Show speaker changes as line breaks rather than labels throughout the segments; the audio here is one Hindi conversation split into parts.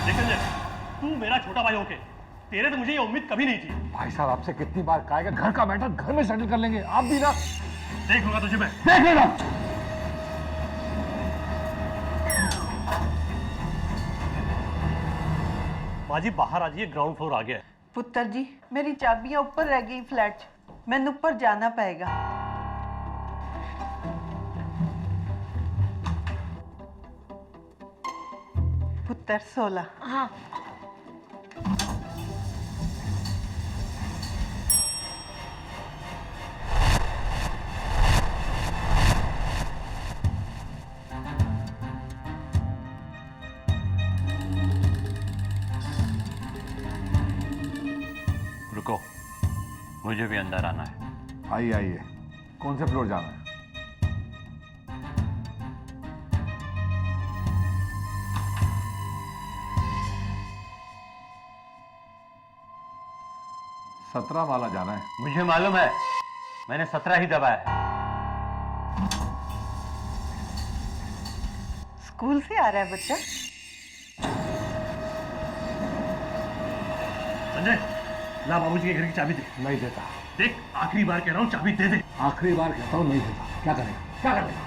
देख संजय, तू मेरा छोटा भाई होके तेरे तो मुझे ये उम्मीद कभी नहीं थी।
भाई साहब आपसे कितनी बार कहा है कि घर का मैटर घर में सेटल कर लेंगे, आप भी ना।
देख लूंगा तुझे मैं।
देख लेना।
माँ जी बाहर आ जाइए, ग्राउंड फ्लोर आ गया है।
पुत्र जी मेरी चाबियां ऊपर रह गई फ्लैट च, मैंने ऊपर जाना पड़ेगा। पुत्र 16।
हाँ
रुको, मुझे भी अंदर आना है।
आइए आइए, कौन से फ्लोर जाना है? सत्रह वाला जाना है।
मुझे मालूम है, मैंने 17 ही दबाया है।
स्कूल से आ रहा है बच्चा?
संजय ला बाबूजी के घर की चाबी दे।
नहीं देता।
देख आखिरी बार कह रहा हूँ, चाबी दे दे।
आखिरी बार कहता हूँ नहीं देता। क्या करेगा, क्या करेगा?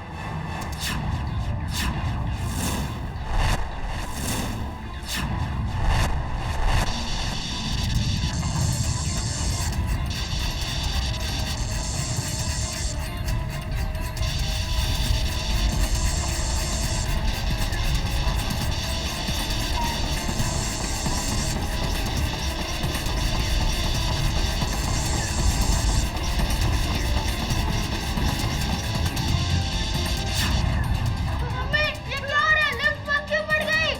मम्मी ये क्या हो रहा है? लिफ्ट बंद क्यों पड़ गई?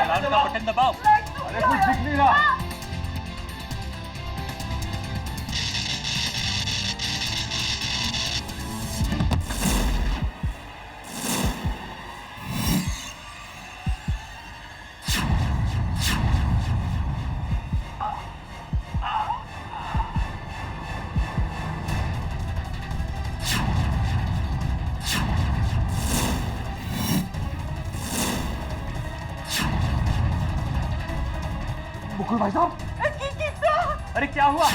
अलार्म का बटन दबाओ।
अरे कुछ दिख नहीं रहा। मुकुल भाई साहब,
अरे क्या हुआ?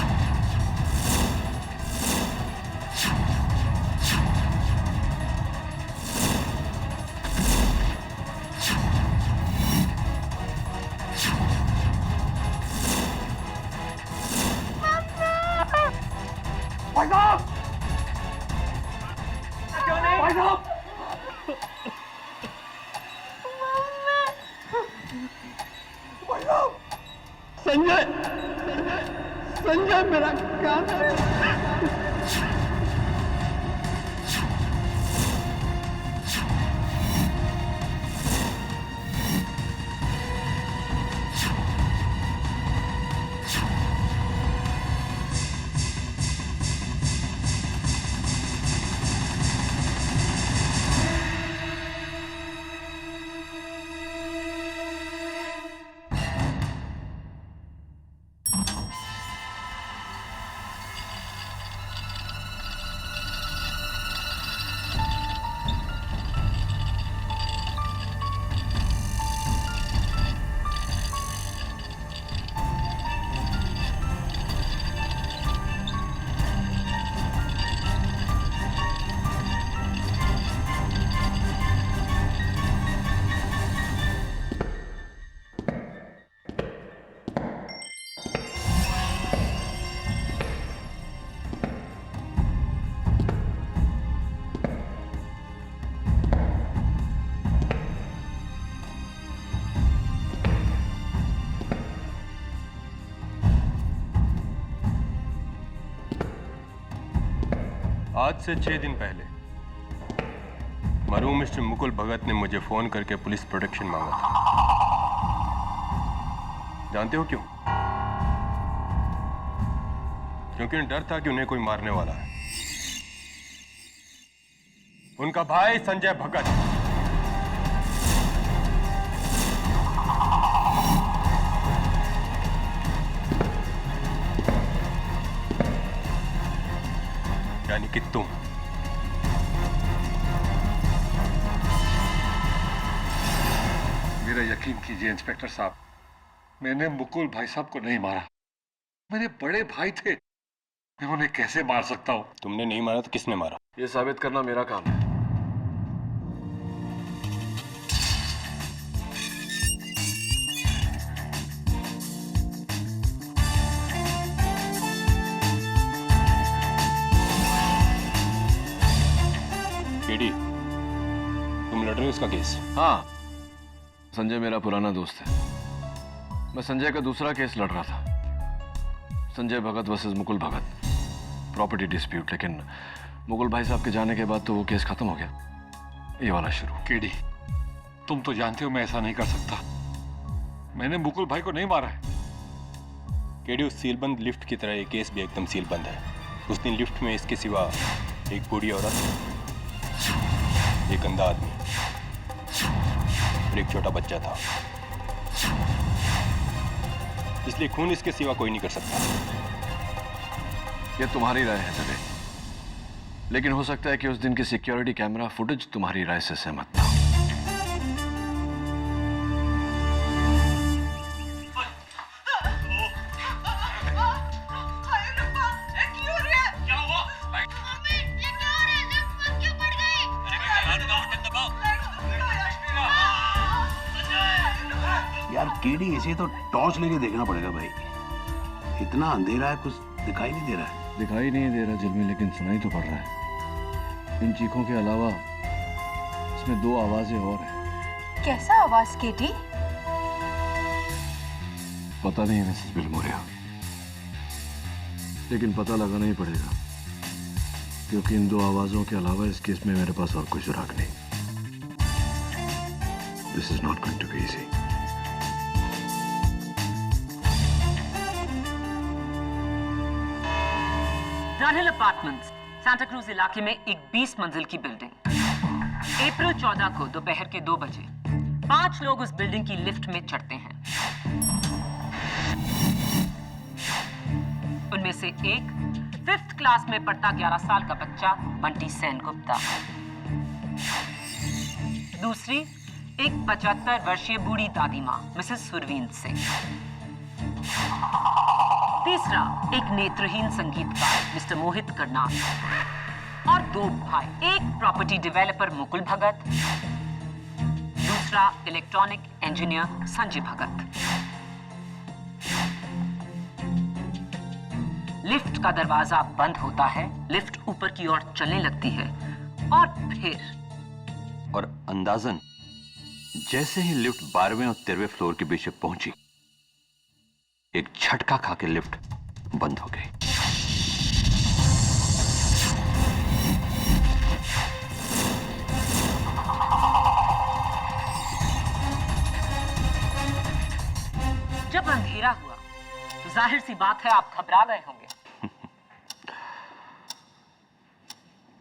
भाई साहब,
क्यों नहीं?
भाई साहब, भाई साहब।
संजय, संजय मेरा काम है। आज से 6 दिन पहले मरहूम मिस्टर मुकुल भगत ने मुझे फोन करके पुलिस प्रोटेक्शन मांगा था। जानते हो क्यों? क्योंकि उन्हें डर था कि उन्हें कोई मारने वाला है। उनका भाई संजय भगत यानी कि तुम
मेरा यकीन कीजिए इंस्पेक्टर साहब, मैंने मुकुल भाई साहब को नहीं मारा। मेरे बड़े भाई थे, मैं उन्हें कैसे मार सकता हूँ?
तुमने नहीं मारा तो किसने मारा?
ये साबित करना मेरा काम है।
केडी, तुम लड़ रहे हो इसका केस?
हाँ, संजय मेरा पुराना दोस्त है। मैं संजय का दूसरा केस लड़ रहा था, संजय भगत वर्सेस मुकुल भगत, प्रॉपर्टी डिस्प्यूट। लेकिन मुकुल भाई साहब के जाने के बाद तो वो केस खत्म हो गया, ये वाला शुरू।
केडी, तुम तो जानते हो मैं ऐसा नहीं कर सकता। मैंने मुकुल भाई को नहीं मारा है।
केडी, उस सीलबंद लिफ्ट की तरह ये केस भी एकदम सीलबंद है। उस दिन लिफ्ट में इसके सिवा एक बूढ़ी औरत, एक अंधा आदमी और एक छोटा बच्चा था। इसलिए खून इसके सिवा कोई नहीं कर सकता।
ये तुम्हारी राय है जबे, लेकिन हो सकता है कि उस दिन की सिक्योरिटी कैमरा फुटेज तुम्हारी राय से सहमत था।
मम्मी ये क्या हो रहा है? लिफ्ट बंद क्यों पड़ गई?
यार केडी, इसे तो टॉर्च लेके देखना पड़ेगा भाई। इतना अंधेरा है, कुछ दिखाई नहीं दे रहा है।
दिखाई नहीं दे रहा जल में, लेकिन सुनाई तो पड़ रहा है। इन चीखों के अलावा इसमें दो आवाजें और हैं।
कैसा आवाज केटी?
पता नहीं मिसेस बिलमोरिया, लेकिन पता लगाना ही पड़ेगा, क्योंकि इन दो आवाजों के अलावा इस केस में मेरे पास और कोई सुराग नहीं। This is not going to be easy.
Dunhill apartments, Santa Cruz इलाके में एक 20 मंजिल की बिल्डिंग। अप्रैल 14 को दोपहर के 2 बजे 5 लोग उस बिल्डिंग की लिफ्ट में चढ़ते हैं। उनमें से एक 5th क्लास में पढ़ता 11 साल का बच्चा बंटी सेन गुप्ता, दूसरी एक 75 वर्षीय बूढ़ी दादी मां मिसेस सुरवीन सिंह, तीसरा एक नेत्रहीन संगीतकार मिस्टर मोहित करनाल, और 2 भाई, एक प्रॉपर्टी डेवलपर मुकुल भगत, दूसरा इलेक्ट्रॉनिक इंजीनियर संजय भगत। लिफ्ट का दरवाजा बंद होता है, लिफ्ट ऊपर की ओर चलने लगती है और फिर
और अंदाजन जैसे ही लिफ्ट 12वें और 13वें फ्लोर के बीच में पहुंची, एक झटका खा के लिफ्ट बंद हो गई।
जब अंधेरा हुआ तो जाहिर सी बात है आप घबरा गए होंगे।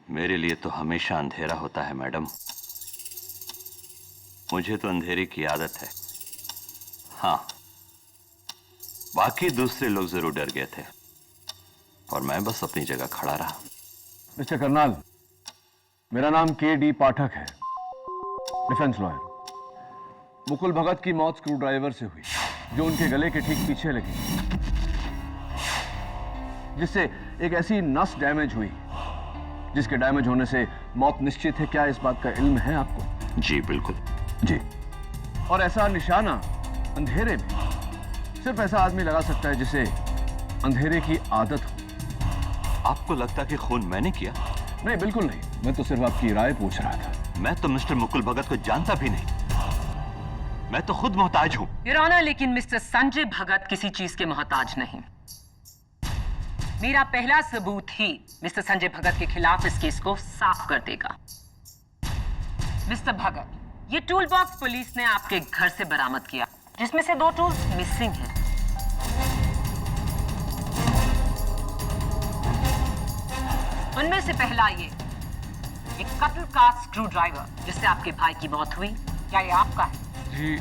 मेरे लिए तो हमेशा अंधेरा होता है मैडम, मुझे तो अंधेरे की आदत है। हाँ, बाकी दूसरे लोग जरूर डर गए थे और मैं बस अपनी जगह खड़ा रहा।
मिस्टर करनाल, मेरा नाम के.डी. पाठक है, डिफेंस लॉयर। मुकुल भगत की मौत स्क्रू ड्राइवर से हुई, जो उनके गले के ठीक पीछे लगी, जिससे एक ऐसी नस डैमेज हुई जिसके डैमेज होने से मौत निश्चित है। क्या इस बात का इल्म है आपको?
जी बिल्कुल।
जी। और ऐसा निशाना अंधेरे में सिर्फ ऐसा आदमी लगा सकता है जिसे अंधेरे की आदत हो।
आपको लगता है कि खून मैंने किया?
नहीं, बिल्कुल नहीं। मैं तो सिर्फ आपकी राय पूछ रहा था।
मैं तो मिस्टर मुकुल भगत को जानता भी नहीं, मैं तो खुद मोहताज हूं।
योर ऑनर, लेकिन मिस्टर संजय भगत किसी चीज के मोहताज नहीं। मेरा पहला सबूत ही मिस्टर संजय भगत के खिलाफ इस केस को साफ कर देगा। मिस्टर भगत, ये टूल बॉक्स पुलिस ने आपके घर से बरामद किया, जिसमें से 2 टूल्स मिसिंग हैं। उनमें से पहला ये एक कत्ल का स्क्रू ड्राइवर जिससे आपके भाई की मौत हुई, क्या ये आपका है?
जी,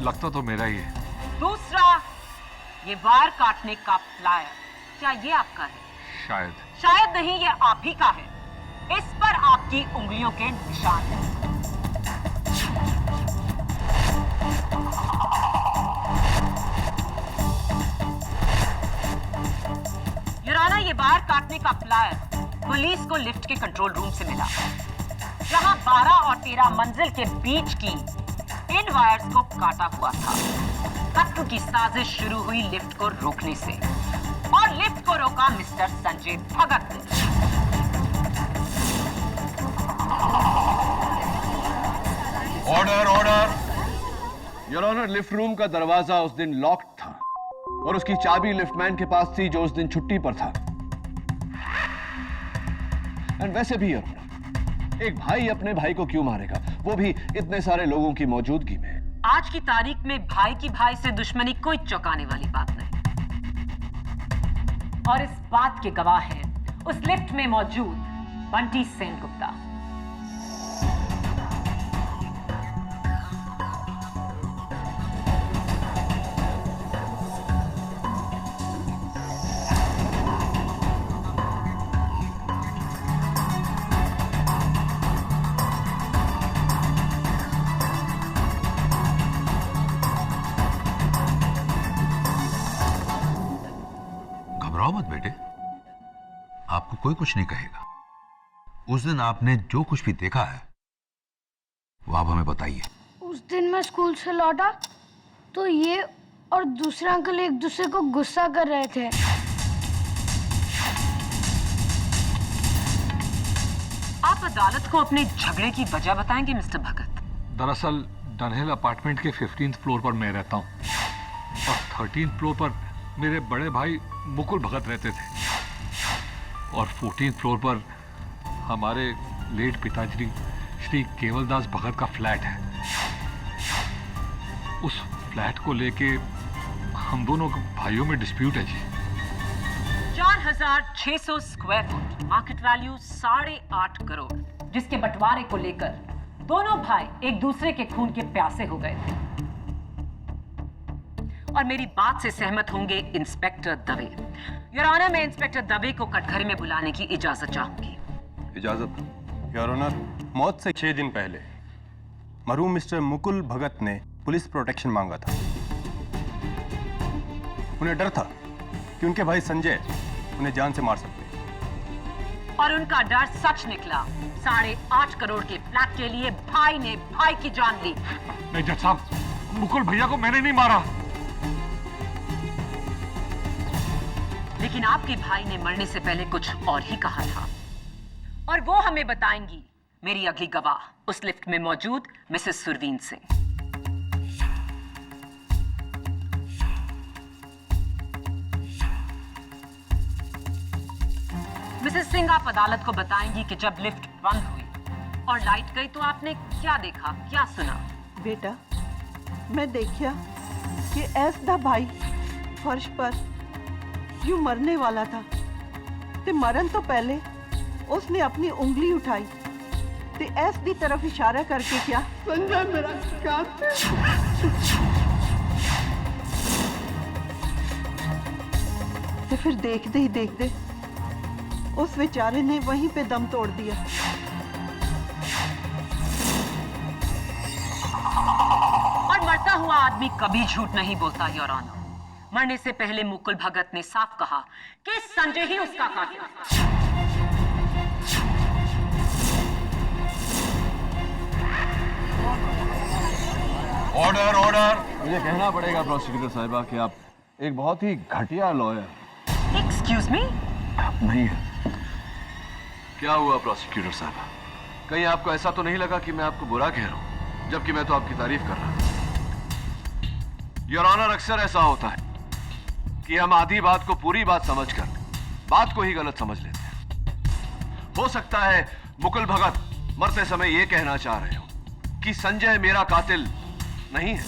लगता तो मेरा ही है।
दूसरा ये वार काटने का प्लायर, क्या ये आपका है?
शायद।
शायद नहीं, ये आप ही का है। इस पर आपकी उंगलियों के निशान हैं। काटने का फ्लायर पुलिस को लिफ्ट के कंट्रोल रूम से मिला, जहां 12 और 13 मंजिल के बीच की इन वायर्स को काटा हुआ था। कत्ल की साजिश शुरू हुई लिफ्ट को रोकने से, और लिफ्ट को रोका मिस्टर संजय भगत ने।
Order order. Your honour, lift room का दरवाजा उस दिन लॉक्ड था और उसकी चाबी लिफ्टमैन के पास थी जो उस दिन छुट्टी पर था। एंड वैसे भी योर ऑनर, एक भाई अपने भाई को क्यों मारेगा, वो भी इतने सारे लोगों की मौजूदगी में।
आज की तारीख में भाई की भाई से दुश्मनी कोई चौंकाने वाली बात नहीं, और इस बात के गवाह हैं उस लिफ्ट में मौजूद बंटी सेनगुप्ता।
घबराओ मत बेटे, आपको कोई कुछ नहीं कहेगा। उस दिन आपने जो कुछ भी देखा है वो आप हमें बताइए।
उस दिन मैं स्कूल से लौटा तो ये और दूसरा अंकल एक दूसरे को गुस्सा कर रहे थे।
आप अदालत को अपने झगड़े की वजह बताएंगे मिस्टर भगत?
दरअसल डनहिल अपार्टमेंट के 15th फ्लोर पर मैं रहता हूँ और 13th फ्लोर पर मेरे बड़े भाई मुकुल भगत रहते थे, और 14th फ्लोर पर हमारे लेट पिताजी श्री केवलदास भगत का फ्लैट है। उस फ्लैट को लेके हम दोनों भाइयों में डिस्प्यूट है जी।
4600 square foot, market value 8.5 crore, जिसके बंटवारे को लेकर दोनों भाई एक दूसरे के खून के प्यासे हो गए थे। और मेरी बात से सहमत होंगे इंस्पेक्टर दवे। योर ऑनर, मैं इंस्पेक्टर दवे को कटघरे में बुलाने की इजाजत चाहूंगी।
इजाजत। योर ऑनर, मौत से 6 दिन पहले मरहूम मिस्टर मुकुल भगत ने पुलिस प्रोटेक्शन मांगा था। उन्हें डर था कि उनके भाई संजय उन्हें जान से मार सकते,
और उनका डर सच निकला। 8.5 करोड़ के फ्लैट के लिए भाई ने भाई की जान ली।
नहीं जज साहब, मुकुल भैया को मैंने नहीं मारा।
लेकिन आपके भाई ने मरने से पहले कुछ और ही कहा था, और वो हमें बताएंगी मेरी अगली गवाह, उस लिफ्ट में मौजूद मिसेस सुरवीन सिंह। मिसेस सिंह, आप अदालत को बताएंगी कि जब लिफ्ट बंद हुई और लाइट गई तो आपने क्या देखा, क्या सुना?
बेटा, मैं देखा कि ऐस दा भाई फर्श पर यूं मरने वाला था, ते मरन तो पहले उसने अपनी उंगली उठाई ते ऐस दी तरफ इशारा करके क्या, संजय मेरा कातिल। ते फिर देखते ही देखते उस बेचारे ने वहीं पे दम तोड़ दिया।
और मरता हुआ आदमी कभी झूठ नहीं बोलता योर ऑनर। मरने से पहले मुकुल भगत ने साफ कहा कि संजय ही उसका कातिल था।
Order order. मुझे कहना पड़ेगा प्रोसिक्यूटर साहिबा कि आप एक बहुत ही घटिया लॉयर।
Excuse me?
नहीं है। क्या हुआ प्रोसिक्यूटर साहिबा? कहीं आपको ऐसा तो नहीं लगा कि मैं आपको बुरा कह रहा हूं, जबकि मैं तो आपकी तारीफ कर रहा हूं। योर ऑनर, अक्सर ऐसा होता है कि हम आधी बात को पूरी बात समझकर बात को ही गलत समझ लेते हैं। हो सकता है मुकुल भगत मरते समय यह कहना चाह रहे हो कि संजय मेरा कातिल नहीं है,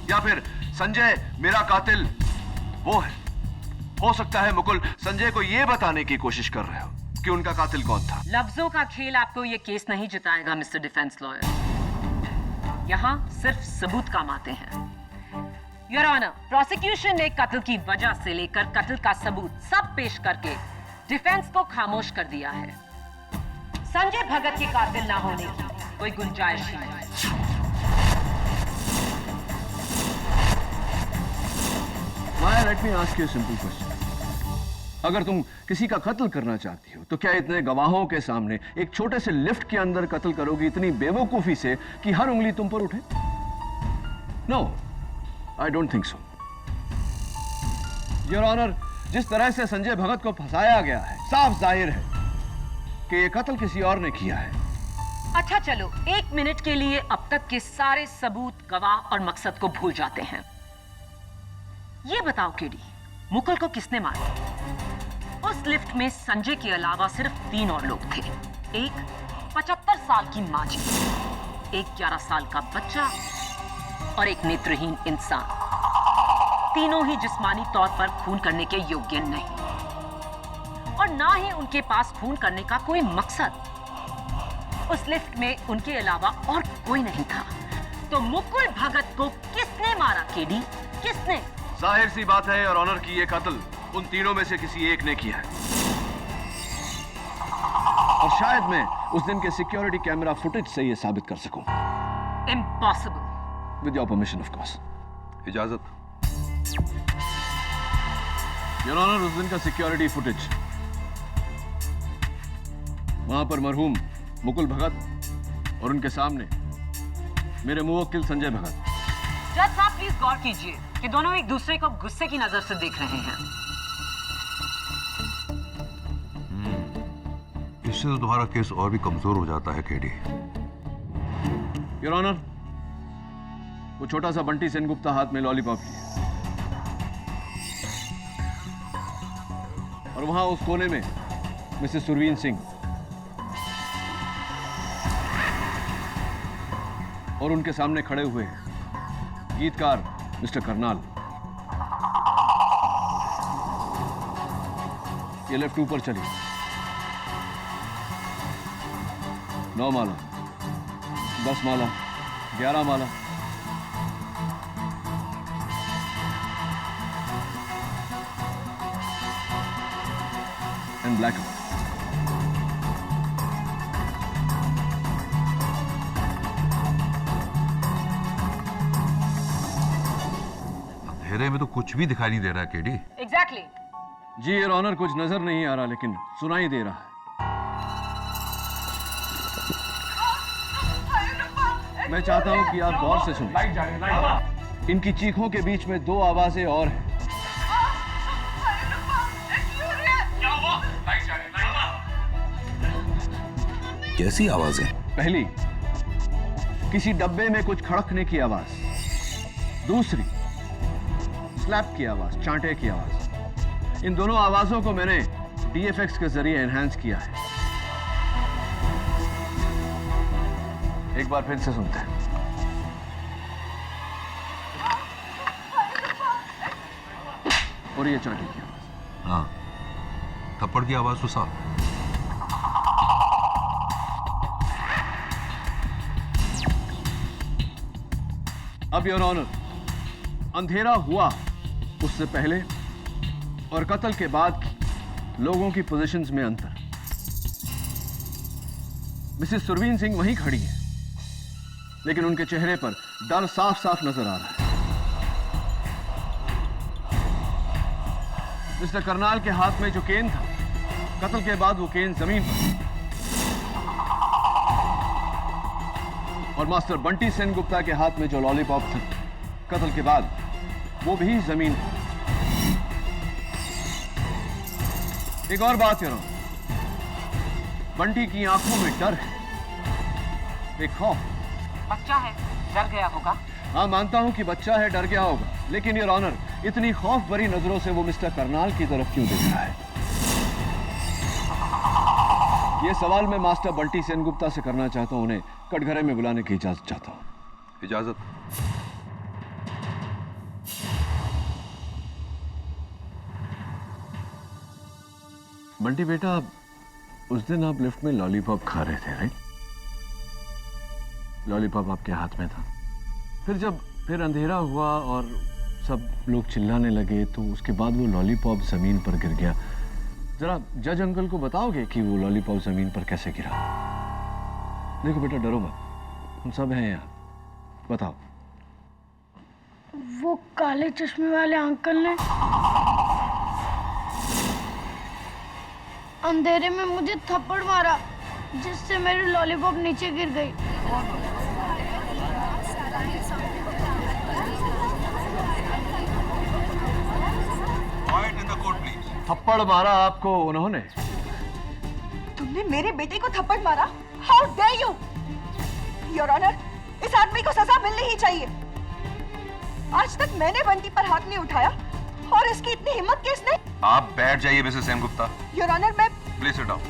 या फिर संजय मेरा कातिल वो है। हो सकता है मुकुल संजय को यह बताने की कोशिश कर रहे हो कि उनका कातिल कौन था।
लफ्जों का खेल आपको यह केस नहीं जिताएगा मिस्टर डिफेंस लॉयर। यहां सिर्फ सबूत काम आते हैं। योर ऑनर, प्रोसिक्यूशन ने कत्ल की वजह से लेकर कत्ल का सबूत सब पेश करके डिफेंस को खामोश कर दिया है। संजय भगत के कातिल ना होने की कोई गुंजाइश ही नहीं।
Now let me ask you a simple question. अगर तुम किसी का कत्ल करना चाहती हो तो क्या इतने गवाहों के सामने एक छोटे से लिफ्ट के अंदर कत्ल करोगी इतनी बेवकूफी से कि हर उंगली तुम पर उठे? No, I don't think so. Your honour, जिस तरह से संजय भगत को फंसाया गया है, साफ जाहिर है कि ये कत्ल किसी और ने किया है।
अच्छा चलो, 1 मिनट के लिए अब तक के सारे सबूत, गवाह और मकसद को भूल जाते हैं। ये बताओ केडी, मुकुल को किसने मारा? उस लिफ्ट में संजय के अलावा सिर्फ 3 और लोग थे। एक 75 साल की माँ जी, एक 11 साल का बच्चा और एक नेत्रहीन इंसान। तीनों ही जिस्मानी तौर पर खून करने के योग्य नहीं और ना ही उनके पास खून करने का कोई मकसद। उस लिफ्ट में उनके अलावा और कोई नहीं था। तो मुकुल भगत को किसने मारा केडी? किसने?
जाहिर सी बात है और ऑनर की ये कत्ल उन तीनों में से किसी एक ने किया है। और शायद मैं उस दिन के सिक्योरिटी कैमरा फुटेज से ये साबित कर सकूं।
Impossible.
With your permission of course.
इजाजत।
योर ऑनर, उस दिन का सिक्योरिटी फुटेज, वहां पर मरहूम मुकुल भगत और उनके सामने मेरे मुवक्किल संजय भगत।
जज साहब प्लीज गौर कीजिए कि दोनों एक दूसरे को गुस्से की नजर से देख रहे हैं।
इससे तो तुम्हारा केस और भी कमजोर हो जाता है केडी।
योर ऑनर, वो छोटा सा बंटी सेनगुप्ता हाथ में लॉलीपॉप लिए और वहां उस कोने में मिसेस सुरवीन सिंह और उनके सामने खड़े हुए गीतकार मिस्टर करनाल। ये लेफ्ट ऊपर चली, 9 माला, 10 माला, 11 माला, एंड ब्लैक।
अंधेरे में तो कुछ भी दिखाई नहीं दे रहा है केडी।
एग्जैक्टली।
जी योर ऑनर, कुछ नजर नहीं आ रहा लेकिन सुनाई दे रहा है। मैं चाहता हूं कि आप गौर से सुनें। इनकी चीखों के बीच में 2 आवाजें और हैं।
कैसी आवाजें?
पहली, किसी डब्बे में कुछ खड़कने की आवाज। दूसरी, स्लैप की आवाज, चांटे की आवाज। इन दोनों आवाजों को मैंने DFX के जरिए एनहांस किया है। एक बार फिर से सुनते हैं। और ये चांटे की आवाज।
हाँ, थप्पड़ की आवाज तो साफ।
अब योर ऑनर, अंधेरा हुआ उससे पहले और कत्ल के बाद की लोगों की पोजीशंस में अंतर। मिसेस सुरवीन सिंह वहीं खड़ी है लेकिन उनके चेहरे पर डर साफ साफ नजर आ रहा है। मिस्टर करनाल के हाथ में जो केन था, कत्ल के बाद वो केन जमीन पर। और मास्टर बंटी सेनगुप्ता के हाथ में जो लॉलीपॉप था, कत्ल के बाद वो भी जमीन पर। एक और बात करो, बंटी की आंखों में डर है, एक खौफ।
बच्चा है, डर गया होगा।
हाँ, मानता हूं कि बच्चा है, डर गया होगा, लेकिन योर ऑनर, इतनी खौफ भरी नजरों से वो मिस्टर करनाल की तरफ क्यों देख रहा है? ये सवाल मैं मास्टर बंटी सेनगुप्ता से करना चाहता हूं। उन्हें कटघरे में बुलाने की इजाजत चाहता हूं।
इजाजत।
बंटी बेटा, उस दिन आप लिफ्ट में लॉलीपॉप खा रहे थे, राइट? लॉलीपॉप आपके हाथ में था। फिर अंधेरा हुआ और सब लोग चिल्लाने लगे, तो उसके बाद वो लॉलीपॉप जमीन पर गिर गया। जरा जज अंकल को बताओगे कि वो लॉलीपॉप जमीन पर कैसे गिरा? देखो बेटा, डरो मत, हम सब हैं यहाँ, बताओ।
वो काले चश्मे वाले अंकल ने अंधेरे में मुझे थप्पड़ मारा जिससे मेरी लॉलीपॉप नीचे गिर गई।
थप्पड़ मारा आपको उन्होंने?
तुमने मेरे बेटे को थप्पड़ मारा? How dare you! Your honour, इस आदमी को सजा मिलनी ही चाहिए। आज तक मैंने बंटी पर हाथ नहीं उठाया और इसकी इतनी हिम्मत किसने?
आप बैठ जाइए मिसेस सेनगुप्ता।
योर ऑनर, मैं
please sit down.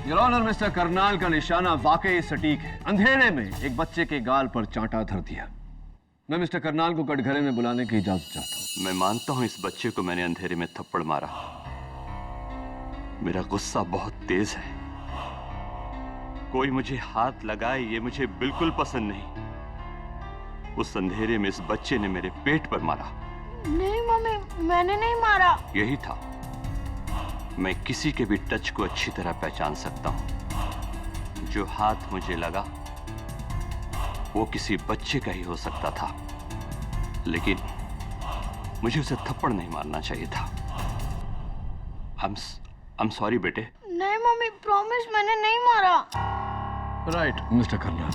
Your honour, mister Karnal का निशाना वाकई सटीक है। अंधेरे में एक बच्चे के गाल पर चांटा धर दिया। मैं मिस्टर करनाल को कटघरे में बुलाने की इजाजत चाहता हूँ।
मैं मानता हूं इस बच्चे को मैंने अंधेरे में थप्पड़ मारा। मेरा गुस्सा बहुत तेज है। कोई मुझे हाथ लगाए ये मुझे बिल्कुल पसंद नहीं। उस अंधेरे में इस बच्चे ने मेरे पेट पर मारा।
नहीं मम्मी, मैंने नहीं मारा।
यही था। मैं किसी के भी टच को अच्छी तरह पहचान सकता हूं। जो हाथ मुझे लगा वो किसी बच्चे का ही हो सकता था, लेकिन मुझे उसे थप्पड़ नहीं मारना चाहिए था। आई एम सॉरी बेटे।
नहीं मम्मी, प्रॉमिस मैंने नहीं मारा।
राइट मिस्टर करनाल,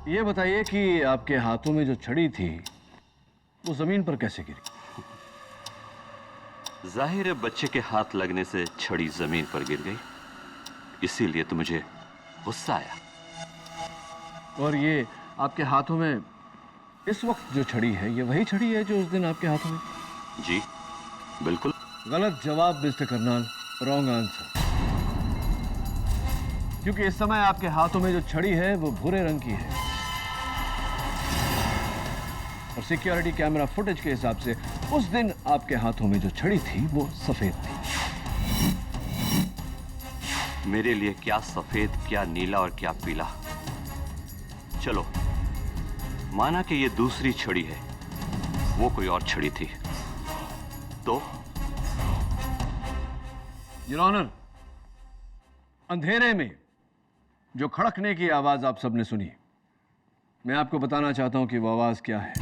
ये बताइए कि आपके हाथों में जो छड़ी थी वो जमीन पर कैसे गिरी?
जाहिर है बच्चे के हाथ लगने से छड़ी जमीन पर गिर गई, इसीलिए तो मुझे गुस्सा आया।
और ये आपके हाथों में इस वक्त जो छड़ी है, ये वही छड़ी है जो उस दिन आपके हाथों में?
जी बिल्कुल।
गलत जवाब मिस्टर करनाल, रॉन्ग आंसर। क्योंकि इस समय आपके हाथों में जो छड़ी है वो भूरे रंग की है और सिक्योरिटी कैमरा फुटेज के हिसाब से उस दिन आपके हाथों में जो छड़ी थी वो सफेद थी।
मेरे लिए क्या सफेद, क्या नीला और क्या पीला। चलो माना कि ये दूसरी छड़ी है, वो कोई और छड़ी थी तो?
योर ऑनर, अंधेरे में जो खड़कने की आवाज आप सबने सुनी, मैं आपको बताना चाहता हूं कि वो आवाज क्या है।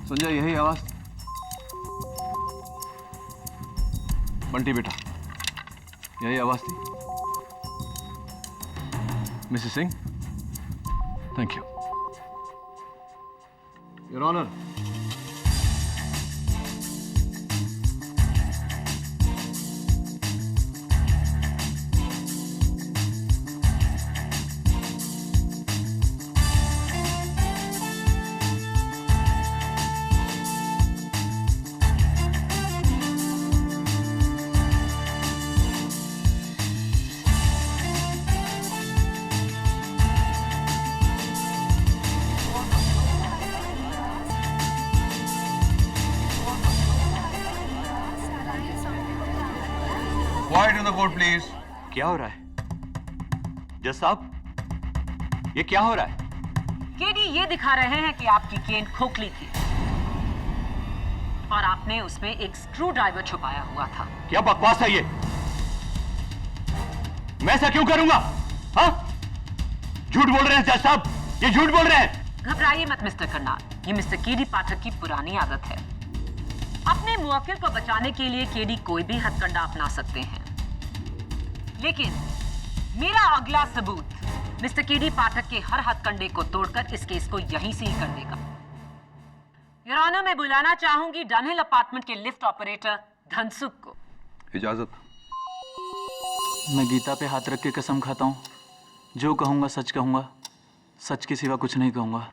संजय, यही आवाज? बंटी बेटा, यही आवाज थी? Mrs Singh, thank you. Your honour,
Quiet in the court, please.
क्या हो रहा है जज साहब? ये क्या हो रहा है?
केडी ये दिखा रहे हैं कि आपकी केन खोखली थी और आपने उसमें एक स्क्रू ड्राइवर छुपाया हुआ था।
क्या बकवास है ये? मैं ऐसा क्यों करूंगा? हाँ? झूठ बोल रहे हैं जज साहब, ये झूठ बोल रहे हैं।
घबराइए मत मिस्टर करनाल, ये मिस्टर केडी पाठक की पुरानी आदत है। अपने मुवक्किल को बचाने के लिए केडी कोई भी हथकंडा अपना सकते हैं, लेकिन मेरा अगला सबूत मिस्टर केडी पाठक के हर हथकंडे को तोड़कर इस केस को यहीं से ही कर देगा। योर ऑनर, मैं बुलाना चाहूंगी डनहिल अपार्टमेंट के लिफ्ट ऑपरेटर धनसुख को।
इजाजत।
मैं गीता पे हाथ रख के कसम खाता हूँ, जो कहूँगा सच कहूँगा, सच के सिवा कुछ नहीं कहूँगा।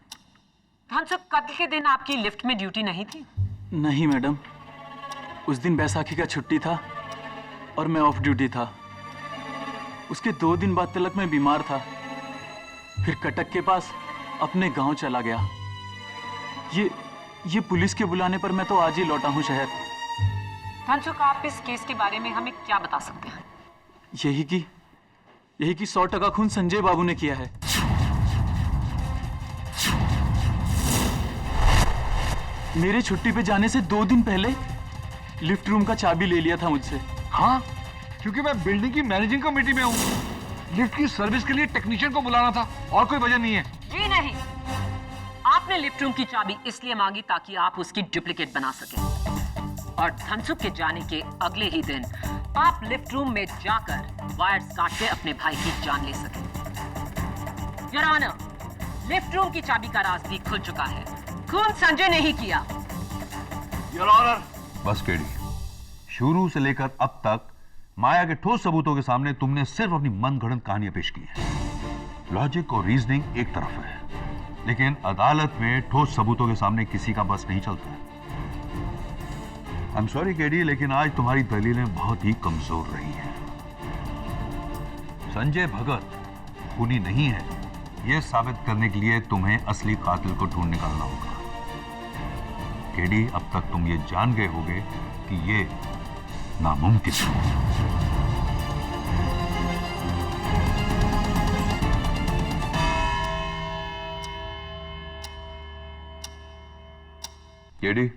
धनसुख, कत्ल के दिन आपकी लिफ्ट में ड्यूटी नहीं थी?
नहीं मैडम, उस दिन बैसाखी का छुट्टी था और मैं ऑफ ड्यूटी था। उसके 2 दिन बाद तलक मैं बीमार था, फिर कटक के पास अपने गांव चला गया। ये पुलिस के बुलाने पर मैं तो आज ही लौटा हूँ शहर।
धनसुख, आप इस केस के बारे में हमें क्या बता सकते हैं?
यही कि 100% खून संजय बाबू ने किया है। मेरे छुट्टी पे जाने से 2 दिन पहले लिफ्ट रूम का चाबी ले लिया था मुझसे।
हाँ, क्योंकि मैं बिल्डिंग की मैनेजिंग कमेटी में हूँ। लिफ्ट की सर्विस के लिए टेक्नीशियन को बुलाना था, और कोई वजह नहीं है।
जी नहीं, आपने लिफ्ट रूम की चाबी इसलिए मांगी ताकि आप उसकी डुप्लीकेट बना सकें और धनसुख के जाने के अगले ही दिन आप लिफ्ट रूम में जाकर वायर्स काट के अपने भाई की जान ले सकें। योर ऑनर, लिफ्ट रूम की चाबी का राज भी खुल चुका है। खून संजय ने ही किया।
Your honour.
बस केडी, शुरू से लेकर अब तक माया के ठोस सबूतों के सामने तुमने सिर्फ अपनी मनगढ़ंत कहानियां पेश की हैं। लॉजिक और रीजनिंग एक तरफ है, लेकिन अदालत में ठोस सबूतों के सामने किसी का बस नहीं चलता। आई एम सॉरी केडी, लेकिन आज तुम्हारी दलीलें बहुत ही कमजोर रही हैं। संजय भगत खूनी नहीं है, यह साबित करने के लिए तुम्हें असली कातिल को ढूंढ निकालना होगा। केडी, अब तक तुम ये जान गए होगे कि ये नामुमकिन है। केडी,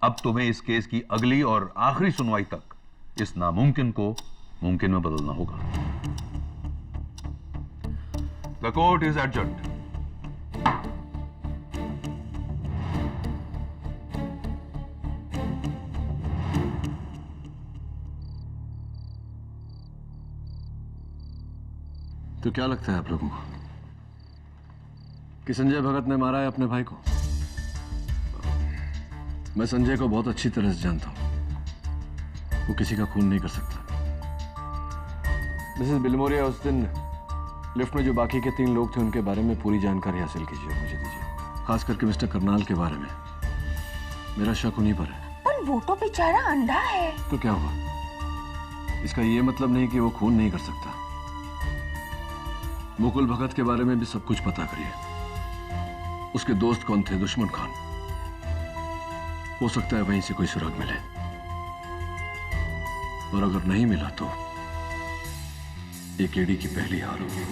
अब तुम्हें इस केस की अगली और आखिरी सुनवाई तक इस नामुमकिन को मुमकिन में बदलना होगा। The court is adjourned.
तो क्या लगता है आप लोगों को कि संजय भगत ने मारा है अपने भाई को? मैं संजय को बहुत अच्छी तरह से जानता हूं। वो किसी का खून नहीं कर सकता। मिसेस बिलमोरिया, उस दिन लिफ्ट में जो बाकी के 3 लोग थे उनके बारे में पूरी जानकारी हासिल कीजिए और मुझे दीजिए। खास करके मिस्टर करनाल के बारे में। मेरा शक उन्हीं पर है।
पर वो तो बेचारा अंधा है।
तो क्या हुआ? इसका ये मतलब नहीं कि वो खून नहीं कर सकता। मुकुल भगत के बारे में भी सब कुछ पता करिए। उसके दोस्त कौन थे? दुश्मन खान। हो सकता है वहीं से कोई सुराग मिले, और अगर नहीं मिला तो एक एडी की पहली हार होगी।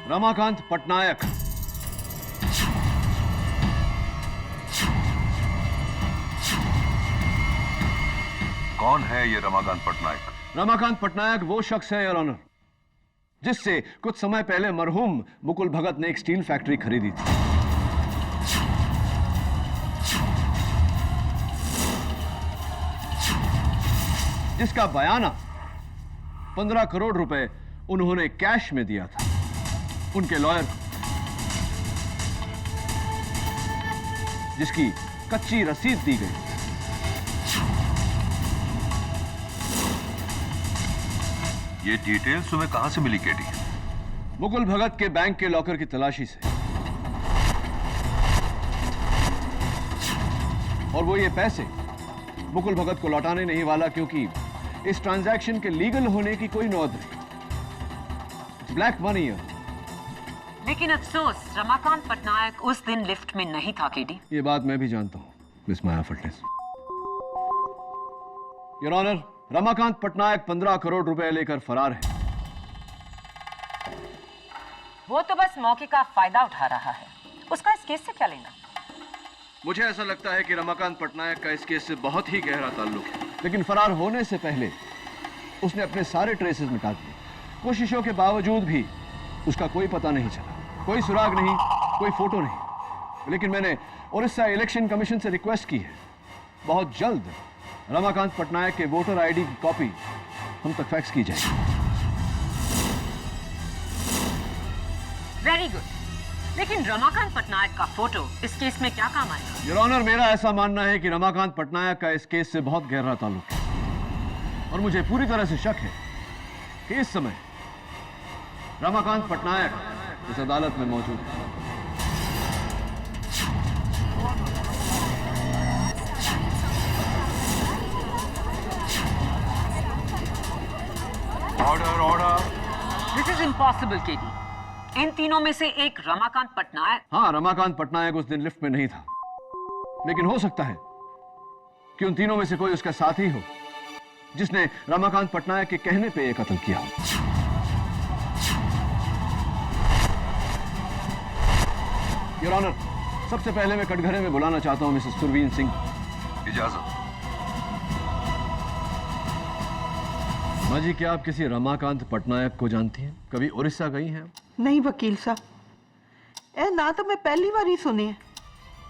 रमाकांत पटनायक।
कौन है ये रमाकांत पटनायक?
रमाकांत पटनायक वो शख्स है, योर ऑनर, जिससे कुछ समय पहले मरहूम मुकुल भगत ने एक स्टील फैक्ट्री खरीदी थी। जिसका बयाना 15 करोड़ रुपए उन्होंने कैश में दिया था उनके लॉयर को, जिसकी कच्ची रसीद दी गई।
ये डिटेल्स तुम्हें कहां से मिली केडी?
मुकुल भगत के बैंक के लॉकर की तलाशी से। और वो ये पैसे मुकुल भगत को लौटाने नहीं वाला, क्योंकि इस ट्रांजैक्शन के लीगल होने की कोई नौद नहीं। ब्लैक मनी है।
लेकिन अफसोस रमाकांत पटनायक उस दिन लिफ्ट में नहीं था केडी।
ये बात मैं भी जानता हूं, मिस माया फटनेस। योर ऑनर, रमाकांत पटनायक 15 करोड़ रुपए लेकर फरार है।
वो तो बस मौके का फायदा उठा रहा है। उसका इस केस से क्या लेना?
मुझे ऐसा लगता है कि रमाकांत पटनायक का इस केस से बहुत ही गहरा ताल्लुक है, लेकिन फरार होने से पहले उसने अपने सारे ट्रेसेस मिटा दिए। कोशिशों के बावजूद भी उसका कोई पता नहीं चला, कोई सुराग नहीं, कोई फोटो नहीं। लेकिन मैंने उड़ीसा इलेक्शन कमीशन से रिक्वेस्ट की है, बहुत जल्द रमाकांत पटनायक के वोटर आईडी की कॉपी हम तक फैक्स की जाएगी।
Very good. लेकिन रमाकांत पटनायक का फोटो इस केस में क्या काम आएगा?
योर ऑनर, मेरा ऐसा मानना है कि रमाकांत पटनायक का इस केस से बहुत गहरा ताल्लुक है, और मुझे पूरी तरह से शक है कि इस समय रमाकांत पटनायक इस अदालत में मौजूद है।
Order, order.
This is impossible KD. इन तीनों में से एक रमाकांत पटनायक।
हाँ, रमाकांत पटनायक उस दिन लिफ्ट में नहीं था, लेकिन हो सकता है कि उन तीनों में से कोई उसका साथी हो जिसने रमाकांत पटनायक के कहने पे ये कत्ल किया हो। योर ऑनर, सबसे पहले मैं कटघरे में बुलाना चाहता हूं मिसेस सुरवीन सिंह।
इजाजत।
माँ जी, क्या आप किसी रमाकांत पटनायक को जानती हैं? कभी उड़ीसा गई हैं?
नहीं वकील साहब, ए ना तो मैं पहली बार ही सुनी है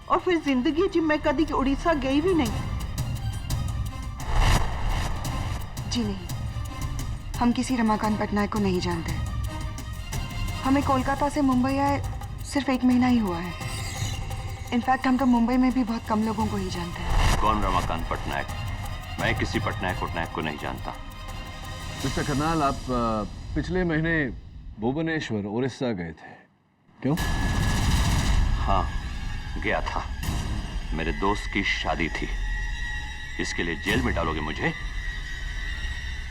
और फिर जिंदगी च मैं कभी उड़ीसा गई भी नहीं।
जी नहीं, हम किसी रमाकांत पटनायक को नहीं जानते। हमें कोलकाता से मुंबई आए सिर्फ 1 महीना ही हुआ है। इनफैक्ट हम तो मुंबई में भी बहुत कम लोगों को ही जानते हैं।
कौन रमाकांत पटनायक? मैं किसी पटनायक को नहीं जानता।
मिस्टर करनाल, आप पिछले महीने भुवनेश्वर उड़ीसा गए थे, क्यों?
हाँ, गया था। मेरे दोस्त की शादी थी। इसके लिए जेल में डालोगे मुझे?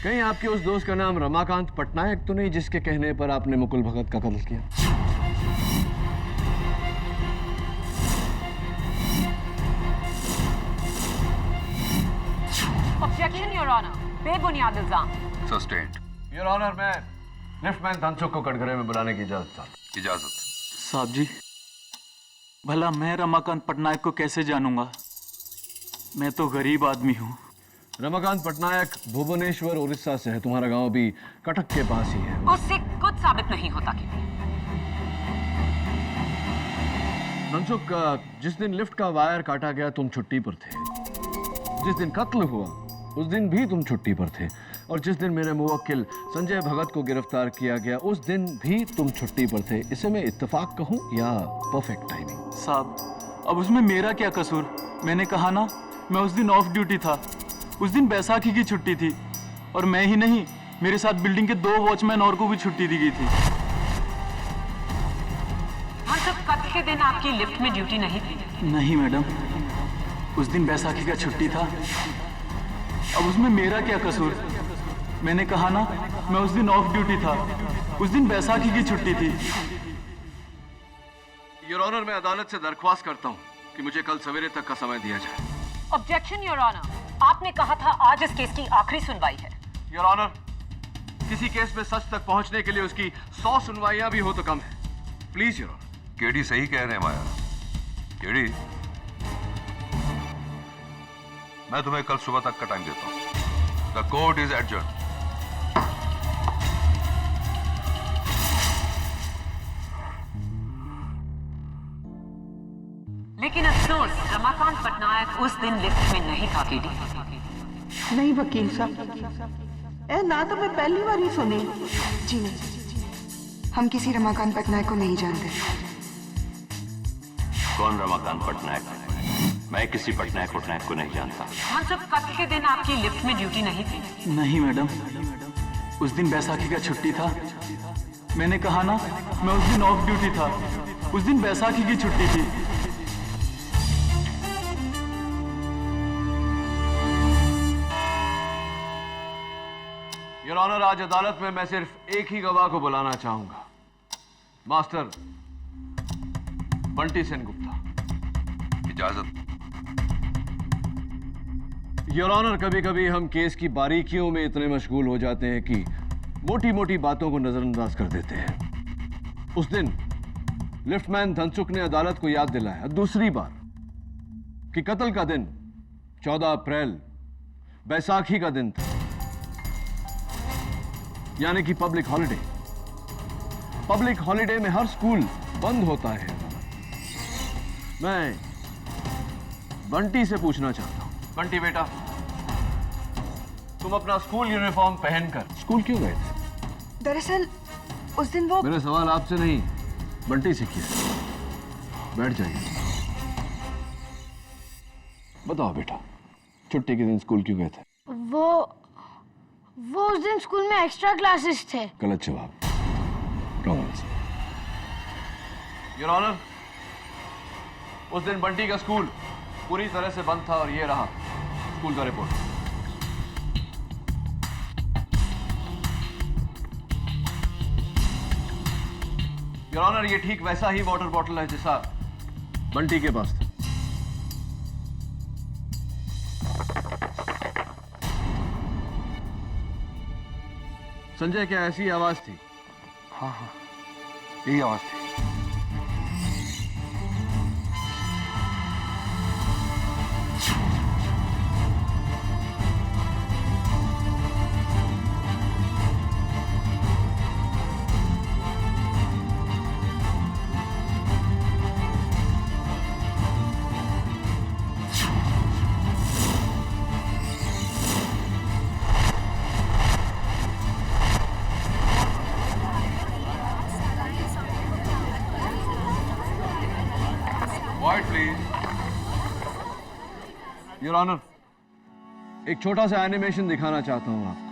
कहीं आपके उस दोस्त का नाम रमाकांत पटनायक तो नहीं, जिसके कहने पर आपने मुकुल भगत का कत्ल किया?
ऑब्जेक्शन योर ऑनर, बेबुनियाद इल्जाम।
सस्टेन्ड।
योर ऑनर, मैं लिफ्टमैन धनसुख को कटघरे में बुलाने की
इजाजत।
साहब जी, भला मैं रमाकांत पटनायक को कैसे जानूंगा? मैं तो गरीब आदमी हूँ।
रमाकांत पटनायक भुवनेश्वर उड़ीसा से है। तुम्हारा गांव भी कटक के पास ही है।
उससे कुछ साबित नहीं होता कि
धनसुख, जिस दिन लिफ्ट का वायर काटा गया तुम छुट्टी पर थे। जिस दिन कत्ल हुआ उस दिन भी तुम छुट्टी पर थे। और जिस दिन मेरे मुवक्किल संजय भगत को गिरफ्तार किया गया उस दिन भी तुम छुट्टी पर थे। इसे मैं इत्तेफाक कहूं या परफेक्ट टाइमिंग?
साहब, अब उसमें मेरा क्या कसूर? मैंने कहा ना, मैं उस दिन ऑफ ड्यूटी था। उस दिन बैसाखी की छुट्टी थी और मैं ही नहीं, मेरे साथ बिल्डिंग के 2 वॉचमैन और को भी छुट्टी दी गई थी।
कत्ल के दिन आपकी लिफ्ट में ड्यूटी नहीं थी?
नहीं मैडम, उस दिन बैसाखी का छुट्टी था। अब उसमें मेरा क्या कसूर? मैंने कहा ना, मैं उस दिन ऑफ ड्यूटी था। उस दिन बैसाखी की छुट्टी थी।
योर ऑनर, मैं अदालत से दरख्वास्त करता हूं कि मुझे कल सवेरे तक का समय दिया जाए।
ऑब्जेक्शन योर ऑनर, आपने कहा था आज इस केस की आखिरी सुनवाई है।
योर ऑनर, किसी केस में सच तक पहुंचने के लिए उसकी 100 सुनवाइयां भी हो तो कम है। Please your honour.
केडी सही कह रहे हैं माया। केडी, मैं तुम्हें कल सुबह तक का टाइम देता हूं। The court is adjourn.
लेकिन अफसोस, रमाकांत पटनायक उस दिन लिफ्ट में नहीं था। केडी
नहीं वकील साहब, ए ना तो मैं पहली बार ही सुनी।
जी नहीं, हम किसी रमाकांत पटनायक को नहीं जानते।
कौन रमाकांत पटनायक? मैं किसी पटनायक को नहीं जानता।
हम सब कत्ल के दिन आपकी लिफ्ट में ड्यूटी नहीं थी?
नहीं मैडम, उस दिन बैसाखी का छुट्टी था। मैंने कहा ना, मैं उस दिन ऑफ ड्यूटी था। उस दिन बैसाखी की छुट्टी थी।
योर ऑनर, आज अदालत में मैं सिर्फ एक ही गवाह को बुलाना चाहूंगा, मास्टर बंटी सेन गुप्ता।
इजाजत।
योर ऑनर, कभी कभी हम केस की बारीकियों में इतने मशगूल हो जाते हैं कि मोटी मोटी बातों को नजरअंदाज कर देते हैं। उस दिन लिफ्टमैन धनसुख ने अदालत को याद दिलाया दूसरी बार कि कत्ल का दिन 14 अप्रैल बैसाखी का दिन था, यानी कि पब्लिक हॉलिडे। पब्लिक हॉलिडे में हर स्कूल बंद होता है। मैं बंटी से पूछना चाहता हूं, बंटी बेटा, तुम अपना स्कूल यूनिफॉर्म पहनकर स्कूल क्यों गए थे?
दरअसल उस दिन वो...
मेरा सवाल आपसे नहीं, बंटी से किया। बैठ जाइए। बताओ बेटा, छुट्टी के दिन स्कूल क्यों गए थे?
वो उस दिन स्कूल में एक्स्ट्रा क्लासेस थे।
गलत जवाब, रॉन्ग आंसर। योर ऑनर, उस दिन बंटी का स्कूल पूरी तरह से बंद था और ये रहा स्कूल का रिपोर्ट। योर ऑनर, ये ठीक वैसा ही वाटर बॉटल है जैसा बंटी के पास था। संजय, क्या ऐसी आवाज थी?
हाँ, यही आवाज थी।
योर ऑनर, एक छोटा सा एनिमेशन दिखाना चाहता हूं आपको।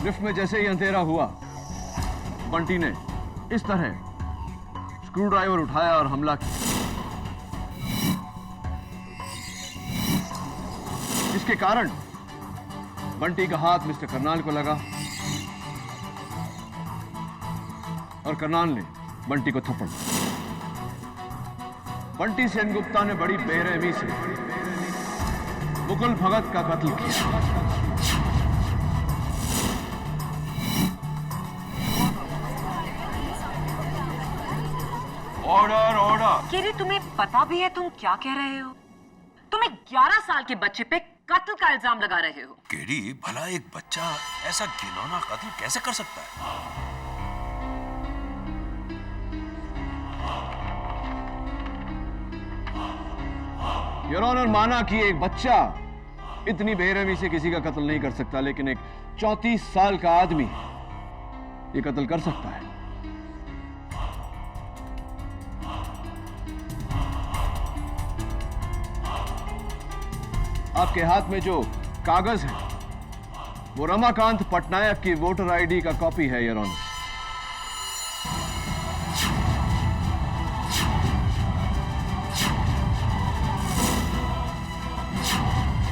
लिफ्ट में जैसे ही अंधेरा हुआ, बंटी ने इस तरह स्क्रू ड्राइवर उठाया और हमला किया, जिसके कारण बंटी का हाथ मिस्टर करनाल को लगा और करनाल ने बंटी को थप्पड़ मारा। बंटी सेनगुप्ता ने बड़ी बेरहमी से मुकुल भगत का कत्ल किया।
Order order.
केरी, तुम्हें पता भी है तुम क्या कह रहे हो? तुम एक 11 साल के बच्चे पे कत्ल का इल्जाम लगा रहे हो।
केडी, भला एक बच्चा ऐसा घिनौना कत्ल कैसे कर सकता है?
योर ऑनर, माना कि एक बच्चा इतनी बेरहमी से किसी का कत्ल नहीं कर सकता, लेकिन एक 34 साल का आदमी ये कत्ल कर सकता है। आपके हाथ में जो कागज है वो रमाकांत पटनायक की वोटर आईडी का कॉपी है योर ऑनर।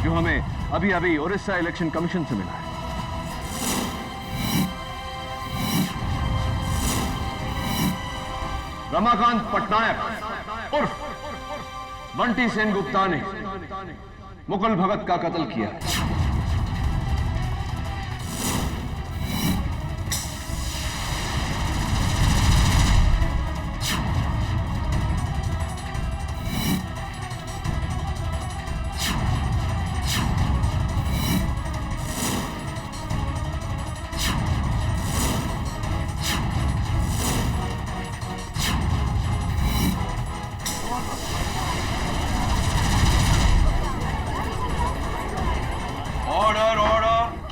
जो हमें अभी अभी उड़ीसा इलेक्शन कमीशन से मिला है। रमाकांत पटनायक उर्फ बंटी सेनगुप्ता ने मुकुल भगत का कत्ल किया।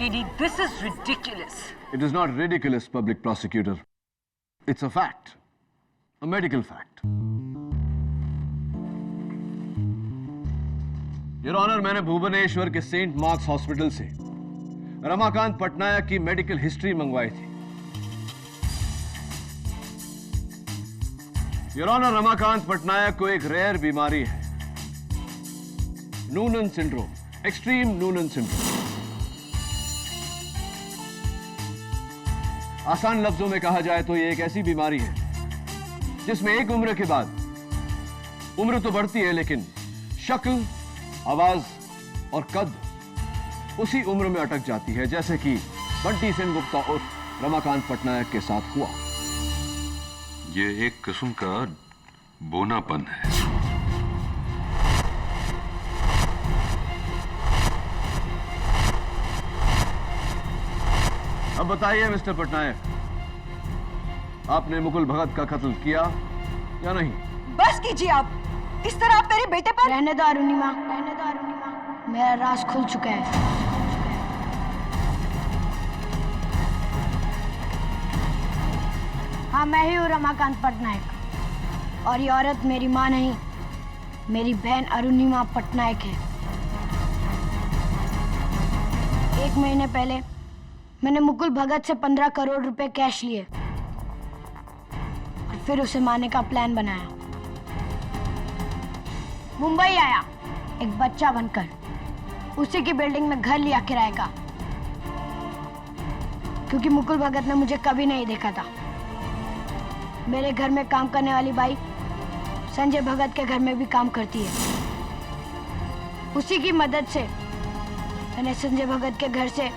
KD, this is ridiculous.
It is not ridiculous, public prosecutor. It's a fact. A medical fact. Your Honor, मैंने भुवनेश्वर के सेंट मार्क्स हॉस्पिटल से रमाकांत पटनायक की मेडिकल हिस्ट्री मंगवाई थी। योर ऑनर, रमाकांत पटनायक को एक रेयर बीमारी है, Noonan syndrome, extreme Noonan syndrome. आसान लफ्जों में कहा जाए तो ये एक ऐसी बीमारी है जिसमें एक उम्र के बाद उम्र तो बढ़ती है, लेकिन शक्ल, आवाज और कद उसी उम्र में अटक जाती है, जैसे कि बंटी सेनगुप्ता उर्फ रमाकांत पटनायक के साथ हुआ।
ये एक किस्म का बोनापन है।
अब बताइए मिस्टर पटनायक, आपने मुकुल भगत का कत्ल किया या नहीं?
बस कीजिए आप। इस तरह आप मेरे बेटे पर।
रहने दो अरुणिमा, रहने दो अरुणिमा। मेरा राज खुल चुका है। हाँ, मैं ही हूँ रमाकांत पटनायक, और ये औरत मेरी माँ नहीं, मेरी बहन अरुणिमा पटनायक है। 1 महीने पहले मैंने मुकुल भगत से 15 करोड़ रुपए कैश लिए और फिर उसे मारने का प्लान बनाया। मुंबई आया एक बच्चा बनकर, उसी की बिल्डिंग में घर लिया किराए का, क्योंकि मुकुल भगत ने मुझे कभी नहीं देखा था। मेरे घर में काम करने वाली बाई संजय भगत के घर में भी काम करती है। उसी की मदद से मैंने संजय भगत के घर से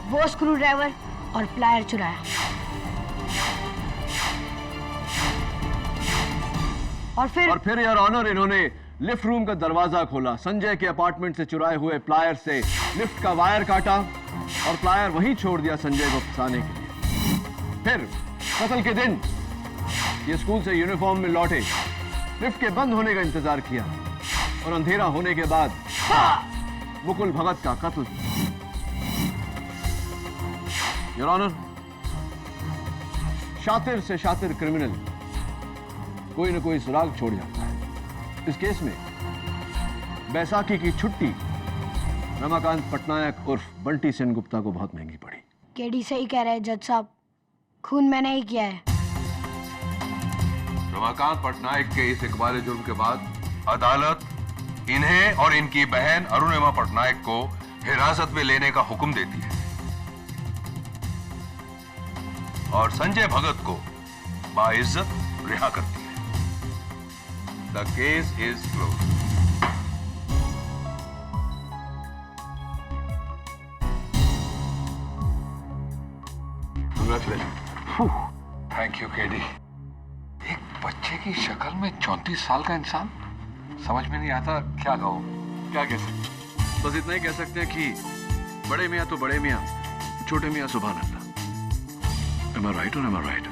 वो स्क्रू ड्राइवर और प्लायर चुराया, और फिर
योर ऑनर, इन्होंने लिफ्ट रूम का दरवाजा खोला, संजय के अपार्टमेंट से चुराए हुए प्लायर से लिफ्ट का वायर काटा और प्लायर वहीं छोड़ दिया संजय को फंसाने के लिए। फिर कत्ल के दिन ये स्कूल से यूनिफॉर्म में लौटे, लिफ्ट के बंद होने का इंतजार किया और अंधेरा होने के बाद मुकुल भगत का कत्ल। योर ऑनर, शातिर से शातिर क्रिमिनल कोई न कोई सुराग छोड़ जाता है। इस केस में बैसाखी की छुट्टी रमाकांत पटनायक उर्फ बंटी सेन गुप्ता को बहुत महंगी पड़ी।
केडी सही कह रहे हैं जज साहब, खून मैंने ही किया है।
रमाकांत पटनायक के इस इकबाल जुर्म के बाद अदालत इन्हें और इनकी बहन अरुणिमा पटनायक को हिरासत में लेने का हुक्म देती है और संजय भगत को बाइज्जत रिहा करती है। The case is close.
Thank you KD. एक बच्चे की शक्ल में 34 साल का इंसान, समझ में नहीं आता क्या कहूं, क्या कह सकते।
बस इतना ही कह सकते हैं कि बड़े मियां तो बड़े मियां, छोटे मियां सुभान अल्लाह। Am I right or am I right?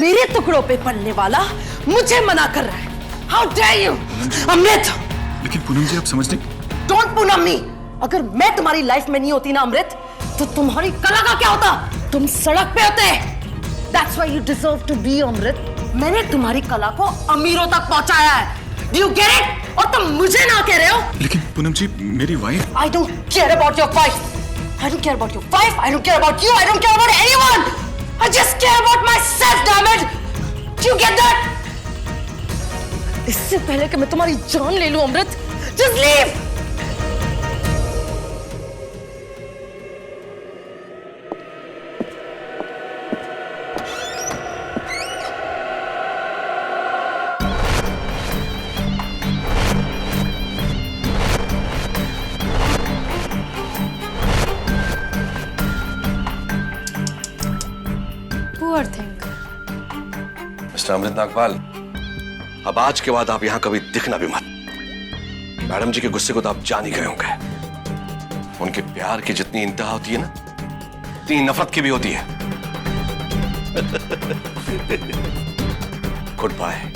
मेरे टुकड़ों पे पलने वाला मुझे मना कर रहा है। How dare you, अमृत?
लेकिन पूनम जी आप समझते,
Don't पूनम मी। अगर मैं तुम्हारी लाइफ में नहीं होती ना अमृत, तो तुम्हारी कला का क्या होता? तुम सड़क पे होते। That's why you deserve to be अमृत। मैंने तुम्हारी कला को अमीरों तक पहुंचाया है। Do you get it? और तुम मुझे ना कह रहे हो?
लेकिन पूनम जी मेरी wife.
I don't care about your wife. I don't care about your wife. I don't care about you. I don't care about anyone. I just care about myself, damn it. Do you get that? इससे पहले कि मैं तुम्हारी जान ले लूं Amrit, just leave.
Poor thing.
Mister Amrit Nagpal, अब आज के बाद आप यहां कभी दिखना भी मत। मैडम जी के गुस्से को तो आप जान ही गए होंगे। उनके प्यार की जितनी इंतहा होती है ना, उतनी नफरत की भी होती है। Good bye.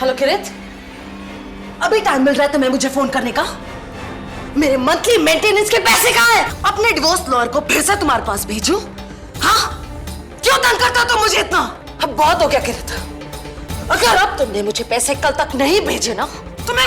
हेलो किरित, अभी टाइम मिल रहा है तुम्हें मुझे फोन करने का? मेरे मंथली मेंटेनेंस के पैसे कहाँ हैं? अपने डिवोर्स लॉयर को फिर से तुम्हारे पास भेजूं? हाँ? क्यों तंग करता हो तुम मुझे इतना? अब बहुत हो गया किरित। अगर अब तुमने मुझे पैसे कल तक नहीं भेजे ना, तो मैं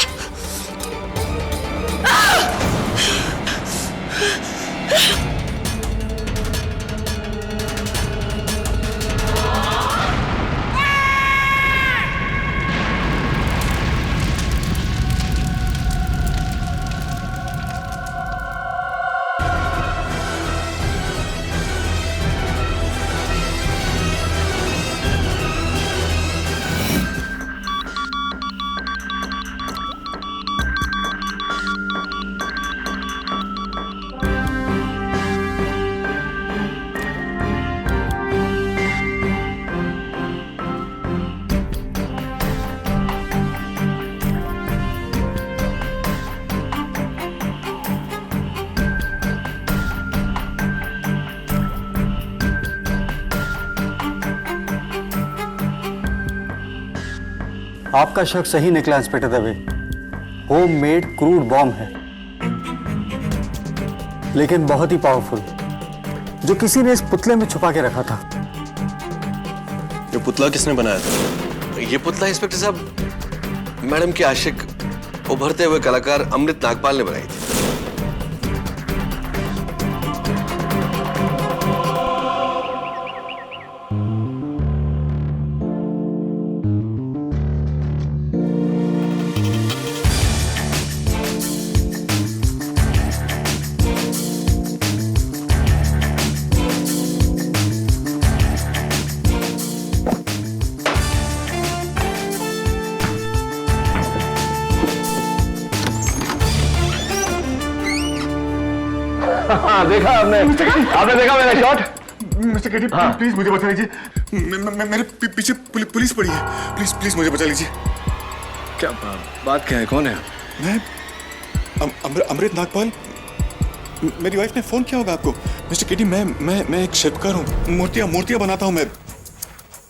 आपका शक सही निकला inspector Dave. Home made crude bomb है, लेकिन बहुत ही पावरफुल, जो किसी ने इस पुतले में छुपा के रखा था।
ये पुतला किसने बनाया था? ये पुतला इंस्पेक्टर साहब मैडम के आशिक उभरते हुए कलाकार अमृत नागपाल ने बनाई थी।
हाँ, देखा आपने देखा मेरा शॉट?
मिस्टर केडी प्लीज मुझे बचा लीजिए। मेरे पीछे पुलिस पड़ी है। प्लीज प्लीज मुझे बचा लीजिए।
क्या बात क्या है? कौन है?
मैं अमृत नागपाल। मेरी वाइफ ने फोन किया होगा आपको। मिस्टर केटी, मैं एक शिल्पकार हूँ, मूर्तियाँ बनाता हूँ मैं।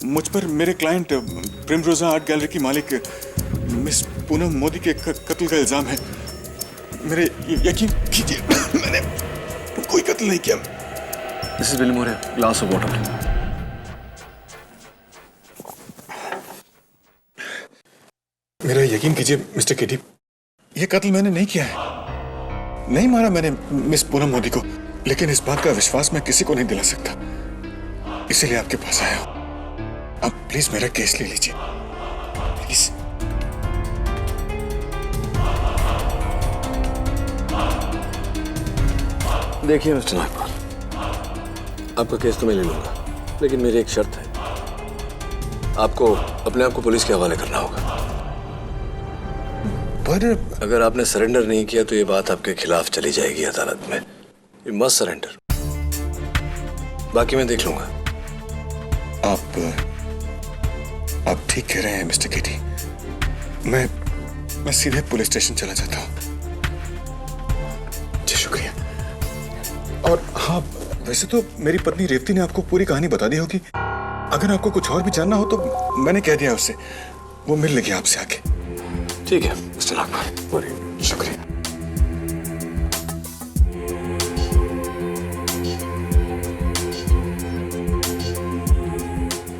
मुझ पर मेरे क्लाइंट प्रिमरोजा आर्ट गैलरी की मालिक मिस पूनम मोदी के कत्ल का इल्जाम है। मेरे यकीन कीजिए मैंने कोई कत्ल नहीं किया।
This is William more, glass of water.
मेरा यकीन कीजिए मिस्टर केटी, ये कत्ल मैंने नहीं किया है। नहीं मारा मैंने मिस पूनम मोदी को, लेकिन इस बात का विश्वास मैं किसी को नहीं दिला सकता, इसीलिए आपके पास आया हूं। आप प्लीज मेरा केस ले लीजिए, प्लीज।
देखिए मिस्टर नागपाल, आपका केस तो मैं ले लूंगा, लेकिन मेरी एक शर्त है, आपको अपने आप को पुलिस के हवाले करना होगा।
पर
अगर आपने सरेंडर नहीं किया तो ये बात आपके खिलाफ चली जाएगी अदालत में। यू मस्ट सरेंडर, बाकी मैं देख लूंगा।
आप ठीक कह रहे हैं मिस्टर केटी। मैं सीधे पुलिस स्टेशन चला जाता हूँ। जी शुक्रिया। और हाँ, वैसे तो मेरी पत्नी रेवती ने आपको पूरी कहानी बता दी होगी। अगर आपको कुछ और भी जानना हो तो मैंने कह दिया उससे, वो मिल लेगी आपसे आके।
ठीक है मिस्टर नागपाल,
शुक्रिया।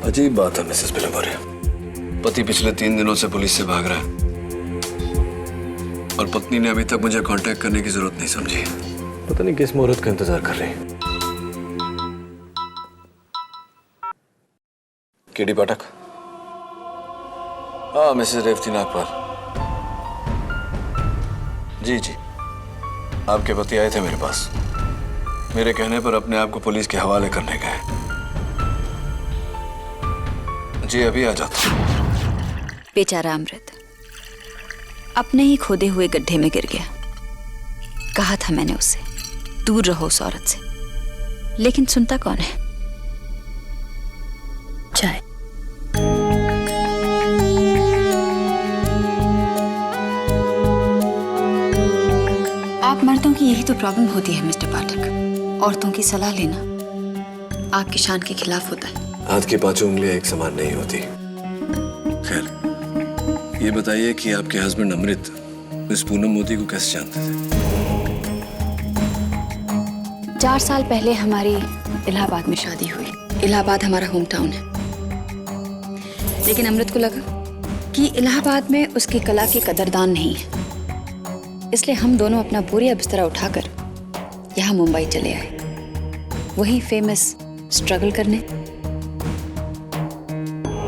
अजीब बात है मिसेस विलियम मोरे, पति पिछले 3 दिनों से पुलिस से भाग रहा है और पत्नी ने अभी तक मुझे कांटेक्ट करने की जरूरत नहीं समझी। पता नहीं किस मुहूर्त का इंतजार कर रही है। केडी पाठक। हाँ मिसेस रेवती नागपाल। जी जी, आपके पति आए थे मेरे पास, मेरे कहने पर अपने आप को पुलिस के हवाले करने गए। जी अभी आ जाता हूं।
बेचारा अमृत अपने ही खोदे हुए गड्ढे में गिर गया। कहा था मैंने उससे, दूर रहो उस औरत से, लेकिन सुनता कौन है। चाय। आप मर्दों की यही तो प्रॉब्लम होती है मिस्टर पाठक, औरतों की सलाह लेना आपकी शान के खिलाफ होता है।
हाथ की 5 उंगलियां एक समान नहीं होती। खैर, ये बताइए कि आपके हस्बैंड अमृत मिस पूनम मोदी को कैसे जानते थे?
4 साल पहले हमारी इलाहाबाद में शादी हुई। इलाहाबाद हमारा होम टाउन है, लेकिन अमृत को लगा कि इलाहाबाद में उसकी कला की कदरदान नहीं है, इसलिए हम दोनों अपना बोरिया बिस्तरा उठाकर यहाँ मुंबई चले आए, वही फेमस स्ट्रगल करने।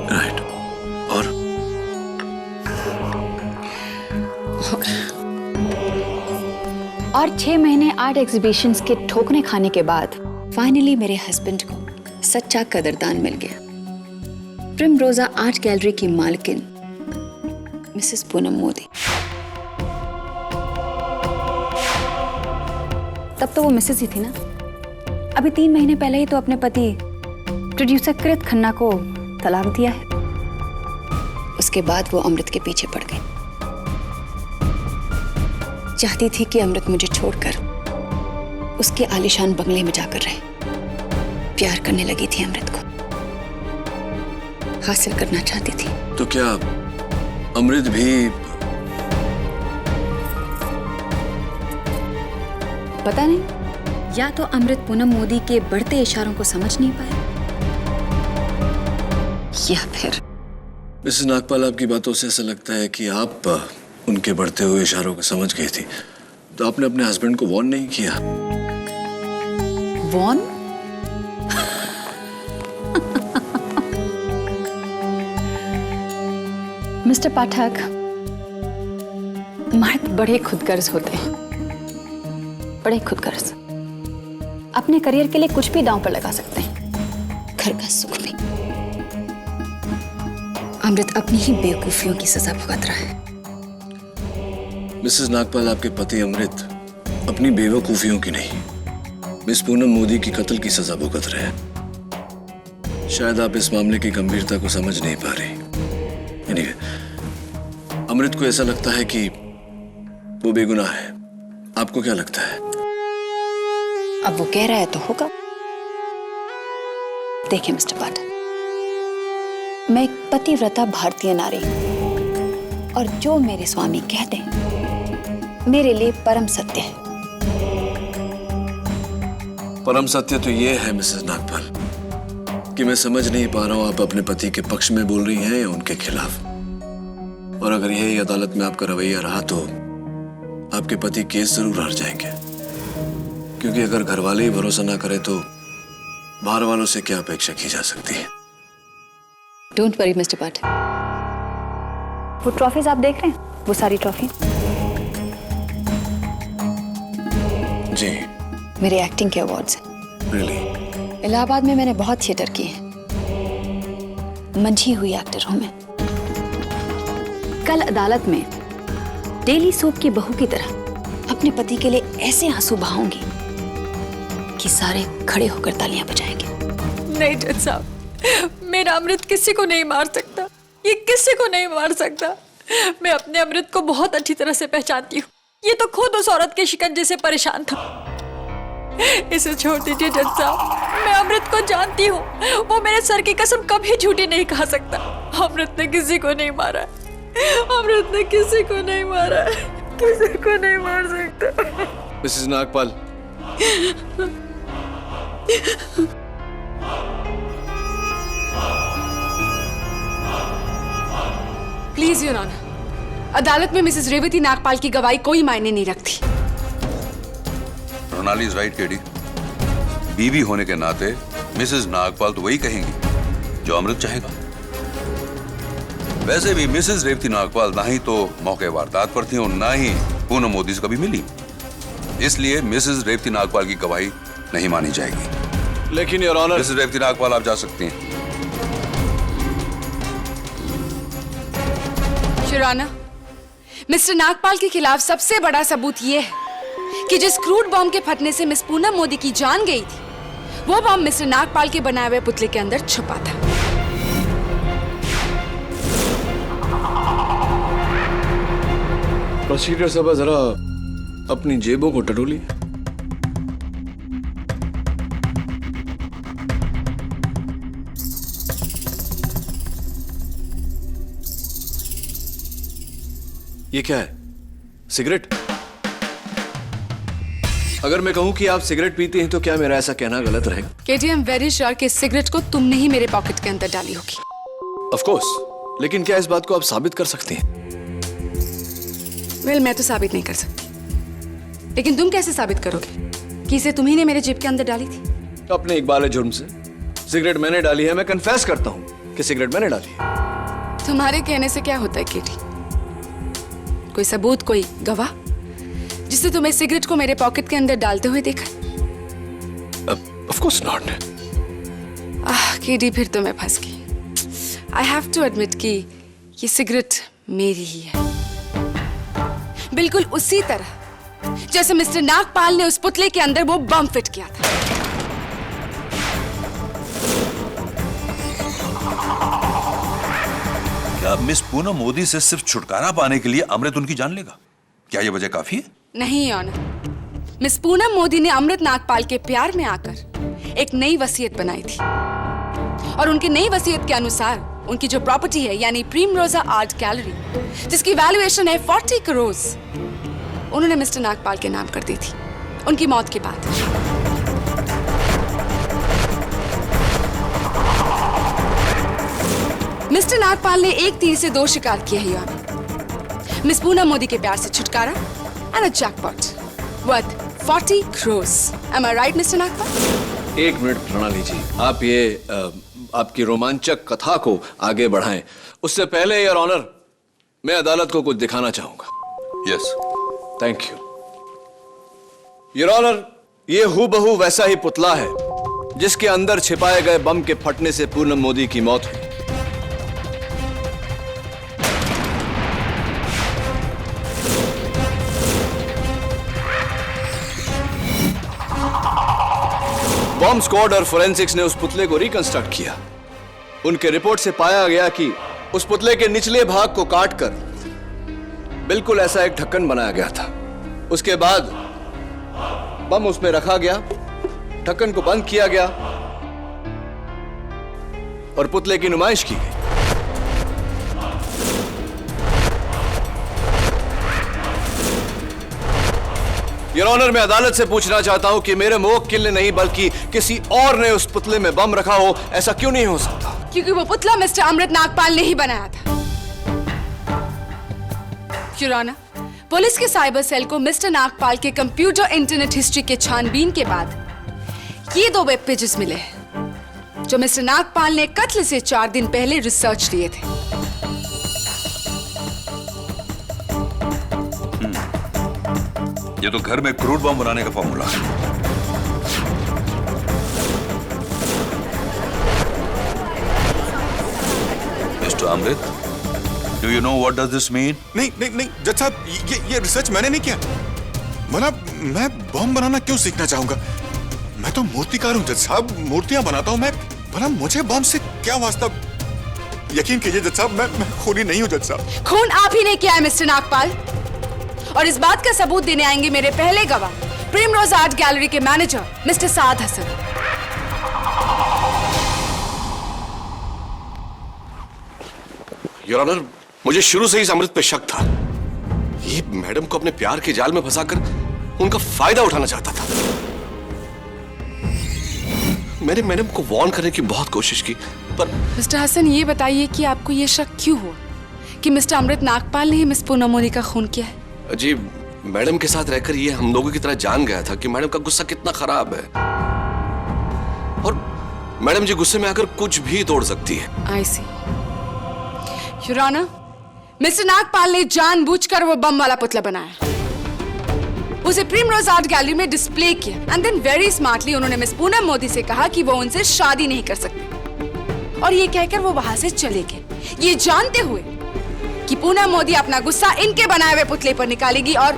राइट।
और 6 महीने आर्ट एग्जीबिशंस के ठोकने खाने के बाद फाइनली मेरे हस्बैंड को सच्चा कदरदान मिल गया। प्रिमरोजा आर्ट गैलरी की मालकिन मिसेस पूनम मोदी। तब तो वो मिसेस ही थी ना। अभी 3 महीने पहले ही तो अपने पति प्रोड्यूसर कृत खन्ना को तलाक दिया है। उसके बाद वो अमृत के पीछे पड़ गई। चाहती थी कि अमृत मुझे छोड़कर उसके आलीशान बंगले में जाकर रहे। प्यार करने लगी थी अमृत को, हासिल करना चाहती थी।
तो क्या अमृत भी?
पता नहीं, या तो अमृत पूनम मोदी के बढ़ते इशारों को समझ नहीं पाया, या फिर
मिसेस नागपाल, आपकी बातों से ऐसा लगता है कि आप उनके बढ़ते हुए इशारों को समझ गई थी, तो आपने अपने हस्बैंड को वॉर्न नहीं किया?
वॉर्न? मिस्टर पाठक, मर्द बड़े खुदगर्ज होते हैं, बड़े खुदगर्ज। अपने करियर के लिए कुछ भी दांव पर लगा सकते हैं, घर का सुख भी। अमृत अपनी ही बेवकूफियों की सजा भुगत रहा है।
मिसेस नागपाल, आपके पति अमृत अपनी बेवकूफियों की नहीं, मिस पूनम मोदी की कत्ल की सजा भुगत रहे हैं। शायद आप इस मामले की गंभीरता को समझ नहीं पा रही। anyway, अमृत को ऐसा लगता है कि वो बेगुनाह है। आपको क्या लगता है?
अब वो कह रहा है तो होगा। देखिए मिस्टर पाठक, मैं एक पतिव्रता भारतीय नारी हूं और जो मेरे स्वामी कहते हैं मेरे लिए परम सत्य है।
परम सत्य तो ये है मिसेस नागपाल कि मैं समझ नहीं पा रहा हूं आप अपने पति के पक्ष में बोल रही हैं या उनके खिलाफ। और अगर यही अदालत में आपका रवैया रहा तो आपके पति केस जरूर हार जाएंगे, क्योंकि अगर घर वाले ही भरोसा ना करें तो बाहर वालों से क्या अपेक्षा की जा सकती है।
डोंट वरी मिस्टर पाठक, वो ट्रॉफीज आप देख रहे हैं, वो सारी ट्रॉफी
जी
मेरे एक्टिंग के अवार्ड्स हैं।
रियली?
इलाहाबाद में मैंने बहुत थिएटर किए हैं, मंझी हुई एक्टर हूं मैं। कल अदालत में डेली सोप की बहू की तरह अपने पति के लिए ऐसे आंसू बहाऊंगी कि सारे खड़े होकर तालियां बजाएंगे।
नहीं जज साहब, मेरा अमृत किसी को नहीं मार सकता, ये किसी को नहीं मार सकता। मैं अपने अमृत को बहुत अच्छी तरह से पहचानती हूँ, ये तो खुद उस औरत के शिकंजे से परेशान था। इसे छोड़ दीजिए जज साहब, मैं अमृत को जानती हूँ, वो मेरे सर की कसम कभी झूठी नहीं कहा सकता। अमृत ने किसी को नहीं मारा, अमृत ने किसी को नहीं मारा, किसी को नहीं मार सकता।
Mrs Nagpal,
please your honour, अदालत में मिसेस रेवती नागपाल की गवाही कोई मायने नहीं रखती।
Ronali is right KD. बीवी होने के नाते मिसेस नागपाल तो वही कहेंगी जो अमृत चाहेगा। वैसे भी मिसेस रेवती नागपाल ना ही तो मौके वारदात पर थी और ना ही पूनम मोदी से कभी मिली, इसलिए मिसेस रेवती नागपाल की गवाही नहीं मानी जाएगी।
लेकिन your honour,
Mrs Revati Nagpal आप जा सकती हैं।
योर ऑनर, मिस्टर नागपाल के खिलाफ सबसे बड़ा सबूत यह है कि जिस क्रूड बॉम्ब के फटने से मिस पूनम मोदी की जान गई थी, वो बॉम्ब मिस्टर नागपाल के बनाए हुए पुतले के अंदर छुपा था।
प्रोसीजर साहब जरा अपनी जेबों को टटोली। ये क्या है? सिगरेट? अगर मैं कहूं कि आप सिगरेट पीते हैं तो क्या मेरा ऐसा कहना गलत रहेगा?
केटी, आई एम वेरी श्योर कि इस सिगरेट को तुमने ही मेरे पॉकेट के अंदर डाली होगी।
ऑफ कोर्स, लेकिन क्या इस बात को आप साबित कर सकती हैं?
वेल, मैं तो साबित नहीं कर सकती, लेकिन तुम कैसे साबित करोगे कि इसे तुम्ही ने मेरे जेब के अंदर डाली थी?
अपने इकबाल जुर्म से सिगरेट मैंने डाली है, मैं कन्फेस करता हूं कि सिगरेट मैंने डाली है।
तुम्हारे कहने से क्या होता है केटी? कोई सबूत, कोई गवाह जिससे तुम्हें सिगरेट को मेरे पॉकेट के अंदर डालते हुए देखा?
Of course not.
केटी, फिर तो मैं फंस गई। आई हैव टू एडमिट कि ये सिगरेट मेरी ही है, बिल्कुल उसी तरह जैसे मिस्टर नागपाल ने उस पुतले के अंदर वो बम फिट किया था।
क्या मिस पूनम मोदी से सिर्फ छुटकारा पाने के लिए अमृत उनकी जान लेगा? क्या यह वजह काफी है?
नहीं ऑनर, मिस पूनम मोदी ने अमृत नागपाल के प्यार में आकर एक नई वसीयत बनाई थी और उनकी नई वसीयत के अनुसार उनकी जो प्रॉपर्टी है यानी प्रिमरोजा आर्ट गैलरी, जिसकी वैल्यूएशन है 40 करोड़, उन्होंने मिस्टर नागपाल के नाम कर दी थी उनकी मौत के बाद। मिस्टर नागपाल ने एक तीर से दो शिकार किए हैं ऑनर। मिस पूनम मोदी के प्यार से छुटकारा and a jackpot worth 40 crore. Am I right Mr Nagpal?
एक मिनट प्रणाली जी, आप ये आपकी रोमांचक कथा को आगे बढ़ाएं, उससे पहले योर ऑनर मैं अदालत को कुछ दिखाना चाहूंगा।
Yes,
thank you your honour. ये हूबहू वैसा ही पुतला है जिसके अंदर छिपाए गए बम के फटने से पूनम मोदी की मौत हुई। बॉम्ब स्क्वाड और फोरेंसिक्स ने उस पुतले को रिकंस्ट्रक्ट किया। उनके रिपोर्ट से पाया गया कि उस पुतले के निचले भाग को काटकर बिल्कुल ऐसा एक ढक्कन बनाया गया था। उसके बाद बम उसमें रखा गया ढक्कन को बंद किया गया और पुतले की नुमाइश की गई। योर ऑनर, मैं अदालत से पूछना चाहता हूं कि मेरे मुवक्किल ने नहीं बल्कि किसी और ने उस पुतले में बम रखा हो, ऐसा क्यों नहीं हो सकता?
क्योंकि वो पुतला मिस्टर अमृत नागपाल ने ही बनाया था। योर ऑनर, पुलिस के साइबर सेल को मिस्टर नागपाल के कंप्यूटर इंटरनेट हिस्ट्री के छानबीन के बाद ये 2 वेब पेजेस मिले हैं जो मिस्टर नागपाल ने कत्ल से 4 दिन पहले रिसर्च लिए थे।
ये तो घर में क्रूड बम बनाने का फॉर्मूला है। Mr Amrit, do you know what does this mean?
नहीं नहीं नहीं जज साहब, ये रिसर्च मैंने नहीं किया। मैं बम बनाना क्यों सीखना चाहूंगा? मैं तो मूर्तिकार हूं जज साहब, मूर्तियां बनाता हूं मैं। भला मुझे बम से क्या वास्ता? यकीन कीजिए जज साहब, मैं खूनी नहीं हूं जज साहब।
खून आप ही ने किया है मिस्टर नागपाल, और इस बात का सबूत देने आएंगे मेरे पहले गवाह, प्रिमरोज आर्ट गैलरी के manager Mr Saad Hassan.
Your honour, मुझे शुरू से ही अमृत पे शक था। ये मैडम को अपने प्यार के जाल में फंसाकर उनका फायदा उठाना चाहता था। मैंने मैडम को वार्न करने की बहुत कोशिश की, पर
मिस्टर हसन, ये बताइए कि आपको ये शक क्यों हुआ कि मिस्टर अमृत नागपाल ने ही मिस पूनम मोदी का खून किया है?
जी, मैडम के साथ रहकर ये हम लोगों की तरह जान गया था कि मैडम का गुस्सा कितना खराब है, और मैडम जी गुस्से में आकर कुछ भी तोड़ सकती है।
आई सी। योर ऑनर, मिस्टर नागपाल ने जानबूझकर वो बम वाला पुतला बनाया, उसे प्रिमरोज आर्ट गैलरी में डिस्प्ले किया, एंड देन वेरी स्मार्टली उन्होंने मिस पूनम मोदी से कहा कि वो उनसे शादी नहीं कर सकते, और ये कहकर वो वहां से चले गए, ये जानते हुए कि पूनम मोदी अपना गुस्सा इनके बनाए हुए पुतले पर निकालेगी। और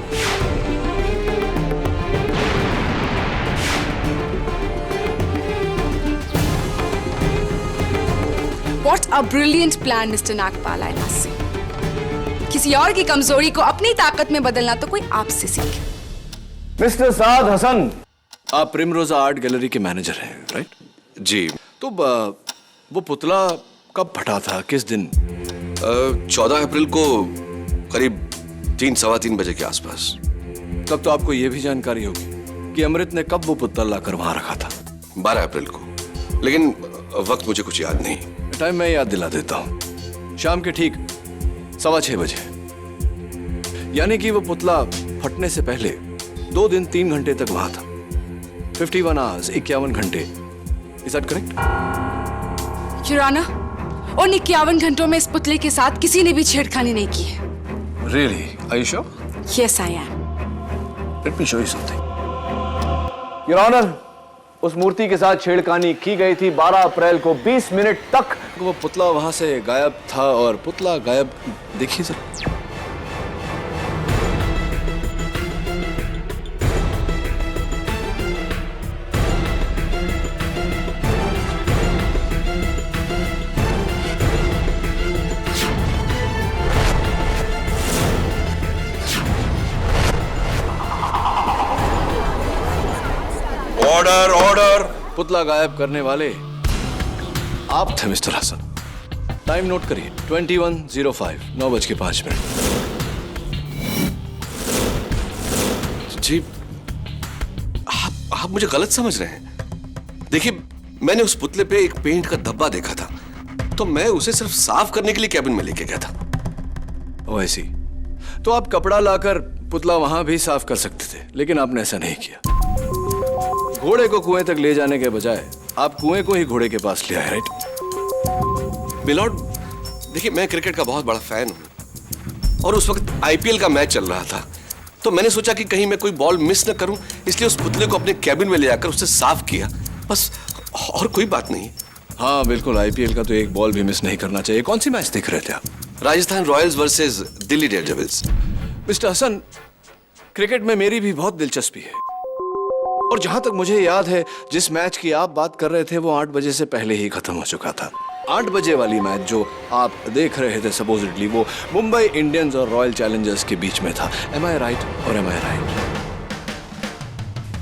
What a brilliant plan, Mr. Nagpal, I must say. किसी और की कमजोरी को अपनी ताकत में बदलना तो कोई आपसे सीखे।
मिस्टर साद हसन,
आप प्रिमरोजा आर्ट गैलरी के मैनेजर हैं, राइट? जी। तो वो पुतला कब फटा था, किस दिन? 14 अप्रैल को करीब 3-3:15 बजे के आसपास। तब तो आपको यह भी जानकारी होगी कि अमृत ने कब वो पुतला लाकर वहां रखा था। 12 अप्रैल को, लेकिन वक्त मुझे कुछ याद नहीं। टाइम मैं याद दिला देता हूं। शाम के ठीक 6:15 बजे, यानी कि वो पुतला फटने से पहले 2 दिन 3 घंटे तक वहां था। 51 आवर्स, 51 घंटे। Is that correct?
Your honour, उन 51 घंटों में इस पुतले के साथ किसी ने भी छेड़खानी नहीं की है।
Really? Are you sure?
Yes, I am.
Let me show you something.
Your honour, उस मूर्ति के साथ छेड़खानी की गई थी 12 अप्रैल को 20 मिनट तक।
वो पुतला वहां से गायब था, और पुतला गायब, देखिए सर।
Order order.
पुतला गायब करने वाले आप थे मिस्टर हसन। टाइम नोट करिए, 21:05, 9:05। जी, आप मुझे गलत समझ रहे हैं। देखिए, मैंने उस पुतले पे एक पेंट का धब्बा देखा था, तो मैं उसे सिर्फ साफ करने के लिए कैबिन में लेके गया था। वैसी तो आप कपड़ा लाकर पुतला वहां भी साफ कर सकते थे, लेकिन आपने ऐसा नहीं किया। घोड़े को कुएं तक ले जाने के बजाय आप कुएं को ही घोड़े के पास ले आए, राइट? मिलॉर्ड, देखिए, मैं क्रिकेट का बहुत बड़ा फैन हूं, और उस वक्त आईपीएल का मैच चल रहा था, तो मैंने सोचा कि कहीं मैं कोई बॉल मिस न करूं, इसलिए उस पुतले को अपने कैबिन में ले जाकर उसे साफ किया, बस, और कोई बात नहीं। हाँ बिल्कुल, आईपीएल का तो एक बॉल भी मिस नहीं करना चाहिए। कौन सी मैच देख रहे थे आप? Rajasthan Royals versus Delhi Daredevils. Mr Hassan, cricket में मेरी भी बहुत दिलचस्पी है, और जहां तक मुझे याद है, जिस मैच की आप बात कर रहे थे वो 8 बजे से पहले ही खत्म हो चुका था। 8 बजे वाली मैच जो आप देख रहे थे सपोजिटली, वो मुंबई इंडियंस और रॉयल चैलेंजर्स के बीच में था। एम आई राइट और M I right?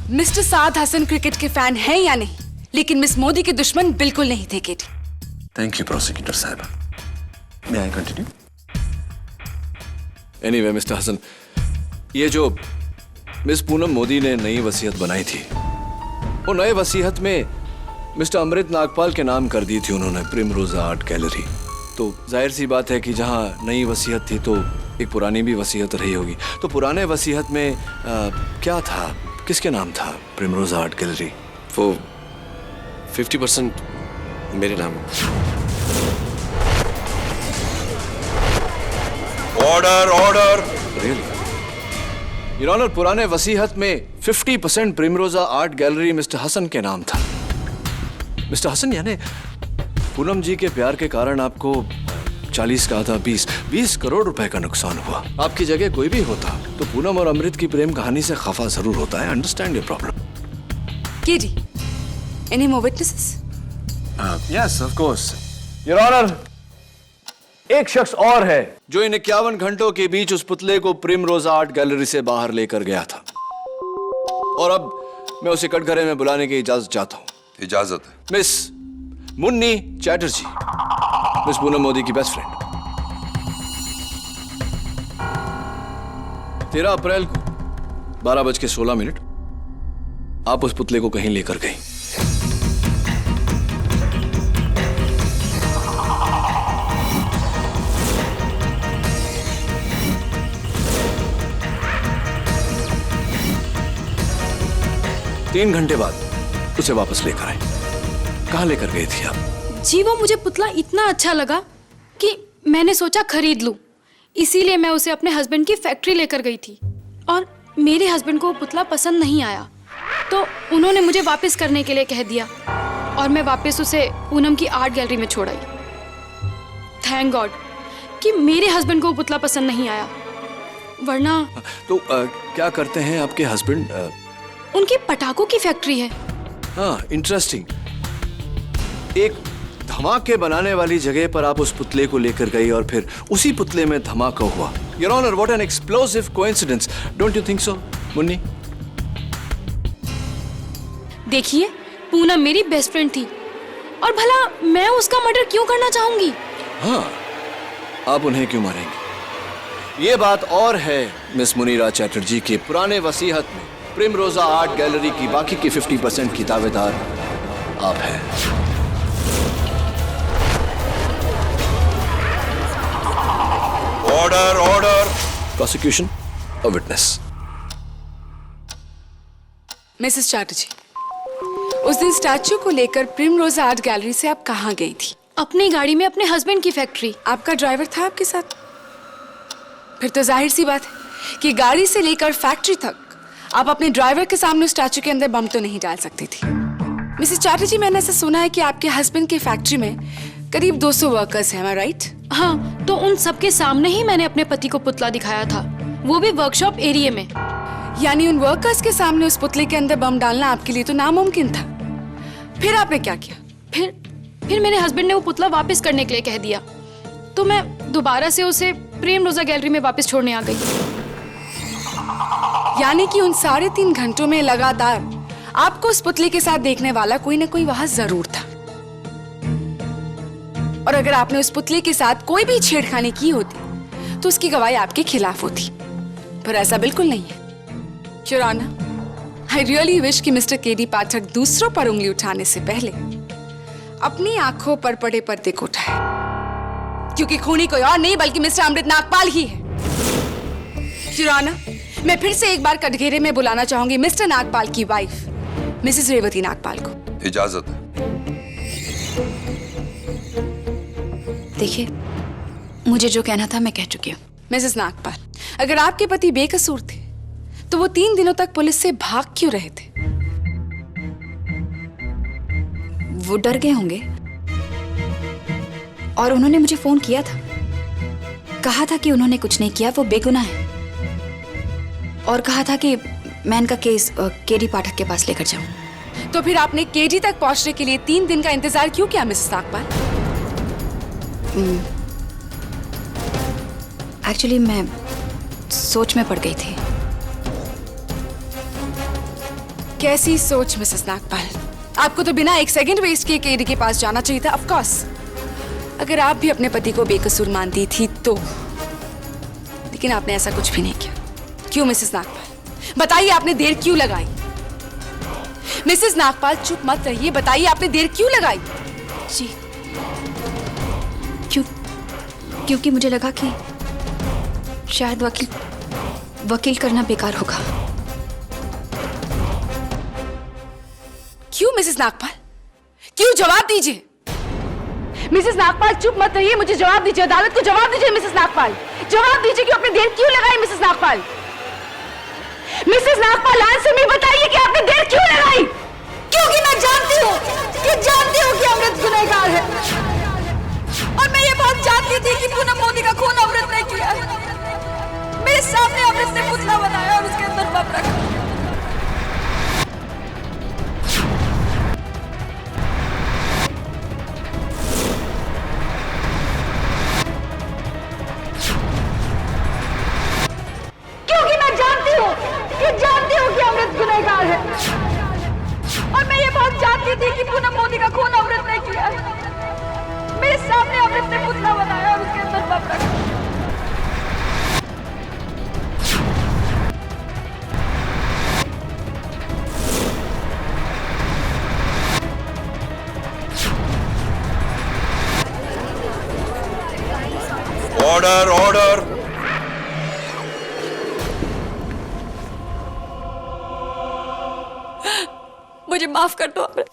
Mister Saad Hasan cricket के फैन हैं या नहीं, लेकिन मिस मोदी के दुश्मन बिल्कुल नहीं थे केटी।
थैंक यू प्रोसिक्यूटर साहब। May I continue? Anyway mister Hasan, ये जो मिस पूनम मोदी ने नई वसीयत बनाई थी, वो नए वसीयत में मिस्टर अमृत नागपाल के नाम कर दी थी उन्होंने, प्रिमरोजा आर्ट गैलरी। तो जाहिर सी बात है कि जहां नई वसीयत थी तो एक पुरानी भी वसीयत रही होगी। तो पुराने वसीयत में क्या था, किसके नाम था प्रिमरोजा आर्ट गैलरी?
वो 50% मेरे नाम।
Order order.
Really your honour, पुराने वसीयत में 50% Primrose Art Gallery Mr Hassan के नाम था। मिस्टर हसन, यानी पूनम जी के प्यार के कारण आपको 40 का था 20 करोड़ रुपए का नुकसान हुआ। आपकी जगह कोई भी होता तो पूनम और अमृत की प्रेम कहानी से खफा जरूर होता है। Understand your problem.
KT, any more witnesses?
Yes of course your honour. एक शख्स और है जो इन 51 घंटों के बीच उस पुतले को प्रिमरोजा आर्ट गैलरी से बाहर लेकर गया था, और अब मैं उसे कटघरे में बुलाने की इजाजत चाहता हूं।
इजाजत है।
मिस मुन्नी चैटर्जी, मिस पूनम मोदी की बेस्ट फ्रेंड। 13 अप्रैल को 12:16 आप उस पुतले को कहीं लेकर गई। तीन घंटे बाद उसे वापस लेकर आए। कहां लेकर गई थी आप?
जी वो मुझे पुतला इतना अच्छा लगा कि मैंने सोचा खरीद लूं, इसीलिए मैं उसे अपने हस्बैंड की फैक्ट्री लेकर गई थी। और मेरे हस्बैंड को वो पुतला पसंद नहीं आया, तो उन्होंने मुझे वापस करने के लिए कह दिया और मैं वापस उसे पूनम की आर्ट गैलरी में छोड़ आई। थैंक गॉड कि मेरे हस्बैंड को वो पुतला पसंद नहीं आया, वरना
तो क्या करते हैं आपके हस्बैंड?
उनकी पटाखों की फैक्ट्री है।
हाँ, इंटरेस्टिंग। एक धमाके बनाने वाली जगह पर आप उस पुतले को लेकर गई और फिर उसी पुतले में धमाका हुआ। Your honour, what an explosive coincidence, don't you think so Munni?
देखिए, पूनम मेरी बेस्ट फ्रेंड थी और भला मैं उसका मर्डर क्यों करना चाहूंगी?
हाँ, आप उन्हें क्यों मारेंगे? ये बात और है मिस मुनीरा चैटर्जी के पुराने वसीयत में प्रिमरोजा आर्ट गैलरी की बाकी की 50% की दावेदार आप हैं।
Order order.
Prosecution, a witness.
Mrs Chatterjee, उस दिन स्टैच्यू को लेकर प्रिमरोजा आर्ट गैलरी से आप कहाँ गई थी?
अपनी गाड़ी में अपने हस्बैंड की फैक्ट्री।
आपका ड्राइवर था आपके साथ? फिर तो जाहिर सी बात है कि गाड़ी से लेकर फैक्ट्री तक आप अपने ड्राइवर के सामने स्टैच्यू के अंदर बम तो नहीं डाल सकती थी। मिसेस चैटर्जी, मैंने ऐसा सुना है कि आपके हस्बैंड की फैक्ट्री में करीब 200 वर्कर्स हैं, राइट?
हाँ, तो उन सबके सामने ही मैंने अपने पति को पुतला दिखाया था, वो भी वर्कशॉप एरिया में।
यानी उन वर्कर्स के सामने उस पुतले के अंदर बम डालना आपके लिए तो नामुमकिन था। फिर आपने क्या किया?
फिर मेरे हस्बैंड ने वो पुतला वापस करने के लिए कह दिया, तो मैं दोबारा से उसे प्रिमरोजा गैलरी में वापस छोड़ने आ गई।
यानी कि उन 3.5 घंटों में लगातार आपको उस पुतले के साथ देखने वाला कोई ना कोई वहां जरूर था। और अगर आपने उस पुतले के साथ कोई भी छेड़खानी की होती तो उसकी गवाही आपके खिलाफ होती, पर ऐसा बिल्कुल नहीं है। Your honour, I really wish कि मिस्टर केडी पाठक दूसरों पर उंगली उठाने से पहले अपनी आंखों पर पड़े पर्दे को उठाए, क्योंकि खूनी कोई और नहीं बल्कि मिस्टर अमृत नागपाल ही है। योर ऑनर, मैं फिर से एक बार कटघरे में बुलाना चाहूंगी मिस्टर नागपाल की वाइफ मिसेस रेवती नागपाल को।
इजाजत है।
देखिए, मुझे जो कहना था मैं कह चुकी हूँ। मिसेस नागपाल, अगर आपके पति बेकसूर थे तो वो 3 दिनों तक पुलिस से भाग क्यों रहे थे? वो डर गए होंगे और उन्होंने मुझे फोन किया था, कहा था कि उन्होंने कुछ नहीं किया, वो बेगुनाह है, और कहा था कि मैं इनका केस केडी पाठक के पास लेकर जाऊं। तो फिर आपने केडी तक पहुंचने के लिए 3 दिन का इंतजार क्यों किया मिसेस नागपाल? एक्चुअली मैं सोच में पड़ गई थी। कैसी सोच मिसेस नागपाल, आपको तो बिना एक सेकंड वेस्ट किए केडी के पास जाना चाहिए था। ऑफ कोर्स, अगर आप भी अपने पति को बेकसूर मानती थी तो, लेकिन आपने ऐसा कुछ भी नहीं किया। क्यों मिसेस नागपाल, बताइए आपने देर क्यों लगाई? मिसेस नागपाल चुप मत रहिए, बताइए आपने देर क्यों लगाई? जी, क्योंकि मुझे लगा कि शायद वकील करना बेकार होगा। क्यों मिसेस नागपाल, क्यों? जवाब दीजिए मिसेस नागपाल, चुप मत रहिए, मुझे जवाब दीजिए, अदालत को जवाब दीजिए मिसेस नागपाल, जवाब दीजिए कि आपने देर क्यों लगाई Mrs Nagpal. Mrs Nagpal answer में बताइए कि आपने देर क्यों लगाई? क्योंकि मैं जानती हूँ कि अमृत गुनहगार है, और मैं ये बात जानती थी कि पूनम मोदी का खून अमृत ने किया है। मेरे सामने अमृत ने पुतला बनाया और उसके अंदर बम रखा। क्योंकि मैं जानती हूँ कि अमृत गुनहगार है, और मैं ये बात जानती थी कि पूनम मोदी का खून अमृत ने किया है। मेरे सामने अमृत ने पुतला बनाया और उसके अंदर बम रखा।
Order order.
मुझे माफ कर दो अमृत,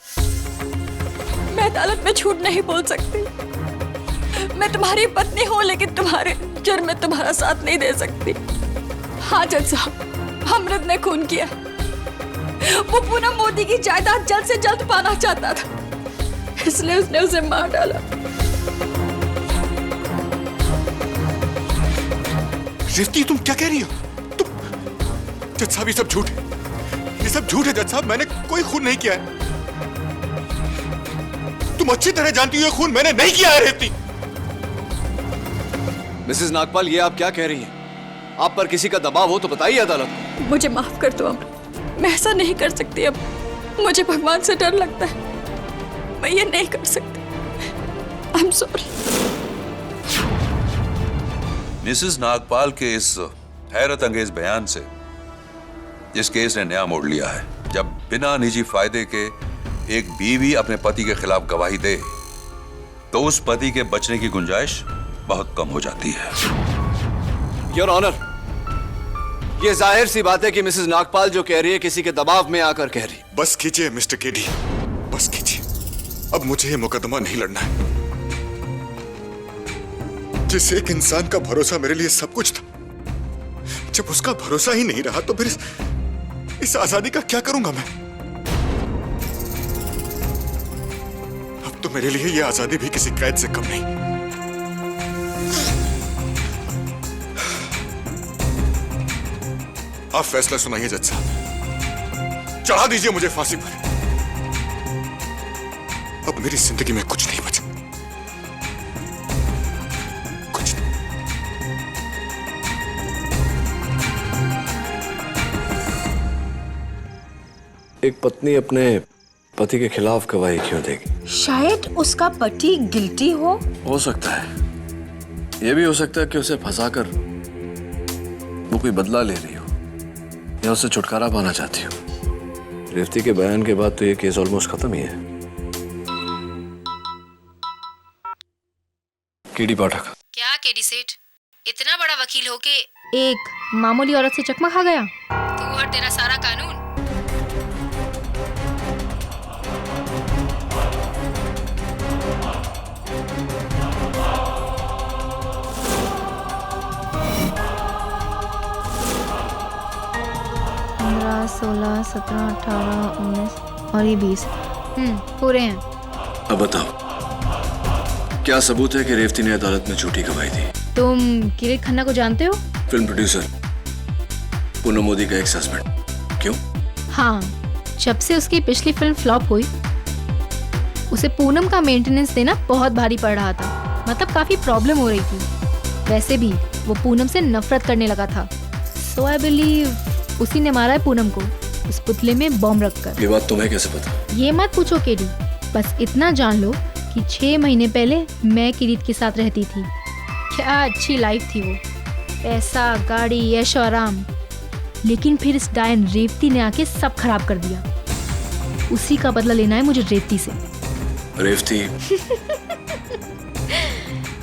मैं अदालत में झूठ नहीं बोल सकती। मैं तुम्हारी पत्नी हूँ, लेकिन तुम्हारे जुर्म में तुम्हारा साथ नहीं दे सकती। हाँ जज साहब, अमृत ने खून किया। वो पूनम मोदी की जायदाद जल्द से जल्द पाना चाहता था, इसलिए उसने उसे मार डाला।
रेवती, तुम क्या कह रही हो? तुम जज साहब, ये सब झूठ है, ये सब झूठ है जज साहब, मैंने कोई खून नहीं किया है। तुम अच्छी तरह जानती हो ये खून मैंने नहीं किया है रेवती।
मिसेस नागपाल, ये आप क्या कह रही हैं? आप पर किसी का दबाव हो तो बताइए अदालत को।
मुझे माफ कर दो अमृत, मैं ऐसा नहीं कर सकती। अब मुझे भगवान से डर लगता है, मैं ये नहीं कर सकती। आई एम सॉरी।
मिसेस नागपाल के इस हैरत अंगेज बयान से इस केस ने नया मोड़ लिया है। जब बिना निजी फायदे के एक बीवी अपने पति के खिलाफ गवाही दे तो उस पति के बचने की गुंजाइश बहुत कम हो जाती है।
योर ऑनर, ये जाहिर सी बात है कि मिसेस नागपाल जो कह रही है किसी के दबाव में आकर कह रही।
बस कीजिए मिस्टर केडी, बस कीजिए। अब मुझे ये मुकदमा नहीं लड़ना है। जिस एक इंसान का भरोसा मेरे लिए सब कुछ था, जब उसका भरोसा ही नहीं रहा तो फिर इस आजादी का क्या करूंगा मैं? अब तो मेरे लिए ये आजादी भी किसी कैद से कम नहीं। आप फैसला सुनाइए जज साहब, चढ़ा दीजिए मुझे फांसी पर। अब मेरी जिंदगी में कुछ नहीं बचा, कुछ नहीं।
एक पत्नी अपने पति के खिलाफ गवाही क्यों देगी?
शायद उसका पति गिल्टी हो
सकता है। यह भी हो सकता है कि उसे फंसाकर वो कोई बदला ले रही हो या उससे छुटकारा पाना चाहती हो। रेवती के बयान के बाद तो ये केस ऑलमोस्ट खत्म ही है। केडी पाठक।
क्या केडी सेठ, इतना बड़ा वकील हो के एक मामूली औरत से चकमा खा गया? तू और तेरा सारा कानून। पंद्रह, 16, 17, 18, 19 और ये 20 पूरे हैं।
अब बताओ, क्या सबूत है कि रेवती ने अदालत में झूठी गवाही दी?
तुम किरीट खन्ना को जानते हो?
फिल्म प्रोड्यूसर पूनम मोदी का एक्स हस्बैंड। क्यों?
हाँ, जब से उसकी पिछली फिल्म फ्लॉप हुई, उसे पूनम का मेंटेनेंस देना बहुत भारी पड़ रहा था। मतलब काफी प्रॉब्लम हो रही थी। वैसे भी वो पूनम से नफरत करने लगा था। सो आई बिलीव उसी ने मारा है पूनम को। उस पुतले में बॉम्ब रखकर।
ये बात तुम्हें कैसे पता?
ये मत पूछो केडी, बस इतना जान लो कि 6 महीने पहले मैं किरीट के साथ रहती थी। क्या अच्छी लाइफ थी वो, पैसा, गाड़ी, यश और आराम। लेकिन फिर इस डायन रेवती ने आके सब खराब कर दिया। उसी का बदला लेना है मुझे रेवती से।
रेवती?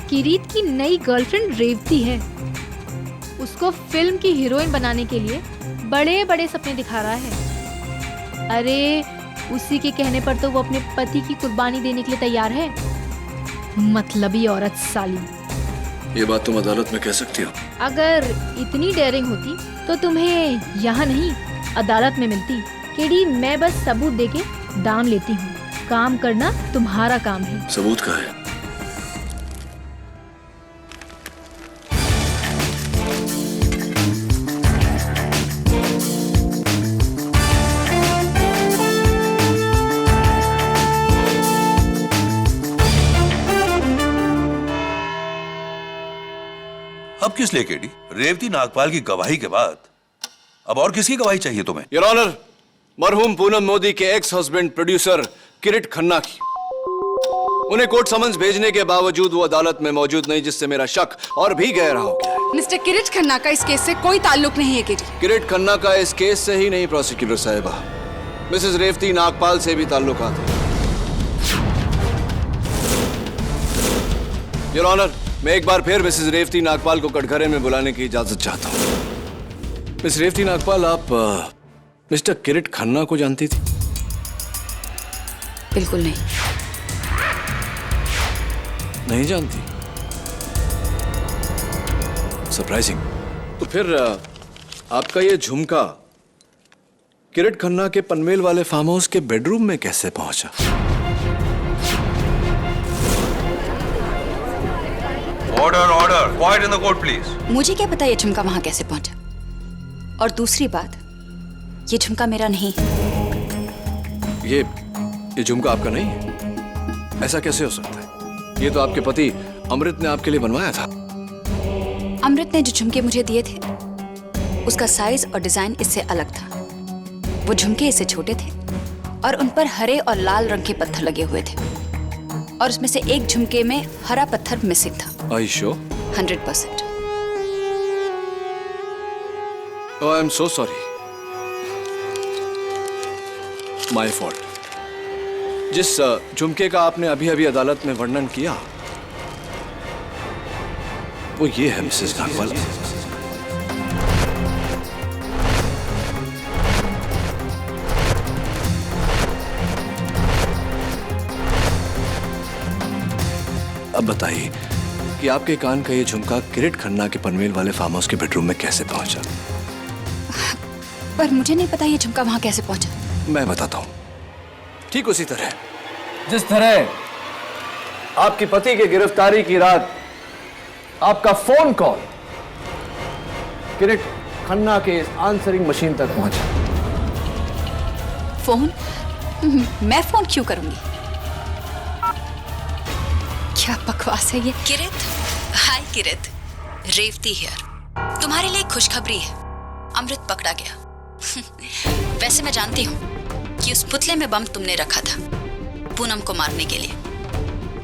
किरीट की नई गर्लफ्रेंड रेवती है। उसको फिल्म की हीरोइन बनाने के लिए बड़े बड़े सपने दिखा रहा है। अरे उसी के कहने पर तो वो अपने पति की कुर्बानी देने के लिए तैयार है। मतलबी औरत साली।
ये बात तुम अदालत में कह सकती हो?
अगर इतनी डेयरिंग होती तो तुम्हें यहाँ नहीं अदालत में मिलती। केडी, मैं बस सबूत देके दाम लेती हूँ, काम करना तुम्हारा काम है।
सबूत का है?
अब किस लिए केडी? रेवती नागपाल की गवाही के बाद अब और किसकी गवाही चाहिए तुम्हें?
योर ऑनर, मरहूम पूनम मोदी के एक्स हस्बैंड प्रोड्यूसर किरीट खन्ना की। उन्हें कोर्ट समन्स भेजने के बावजूद वो अदालत में मौजूद नहीं, जिससे मेरा शक और भी गहरा हो गया है।
मिस्टर किरीट खन्ना का इस केस से कोई ताल्लुक नहीं है केडी।
किरीट खन्ना का इस केस से ही नहीं प्रोसिक्यूटर साहिबा, मिसेस रेवती नागपाल से भी ताल्लुकात है। योर ऑनर, मैं एक बार फिर मिसेस रेवती नागपाल को कटघरे में बुलाने की इजाजत चाहता हूँ। मिस रेवती नागपाल, आप मिस्टर किरीट खन्ना को जानती थी?
बिल्कुल नहीं।
नहीं जानती? सरप्राइजिंग। तो फिर आपका ये झुमका किरीट खन्ना के पनवेल वाले फार्म हाउस के बेडरूम में कैसे पहुंचा?
Order order, quiet in the court please.
मुझे क्या पता ये झुमका वहां कैसे पहुंचा। और दूसरी बात, ये झुमका मेरा नहीं है।
ये झुमका आपका नहीं है? ऐसा कैसे हो सकता है? ये तो आपके पति अमृत ने आपके लिए बनवाया था।
अमृत ने जो झुमके मुझे दिए थे उसका साइज और डिजाइन इससे अलग था। वो झुमके इससे छोटे थे और उन पर हरे और लाल रंग के पत्थर लगे हुए थे, और उसमें से एक झुमके में हरा पत्थर मिसिंग था।
Are you sure?
100%।
Oh, I'm so sorry. My fault. जिस झुमके का आपने अभी अभी अदालत में वर्णन किया वो ये है मिसेस नागपाल। अब बताइए कि आपके कान का ये झुमका किरीट खन्ना के पनवेल वाले फार्म हाउस के बेडरूम में कैसे पहुंचा?
पर मुझे नहीं पता ये झुमका वहां कैसे पहुंचा।
मैं बताता हूं। ठीक उसी तरह जिस तरह आपके पति के गिरफ्तारी की रात आपका फोन कॉल किरीट खन्ना के इस आंसरिंग मशीन तक पहुंचा।
फोन? मैं फोन क्यों करूंगी? क्या बकवास है ये? किरीट, हाय किरीट, रेवती हियर। तुम्हारे लिए खुशखबरी है, अमृत पकड़ा गया। वैसे मैं जानती हूँ कि उस पुतले में बम तुमने रखा था पूनम को मारने के लिए,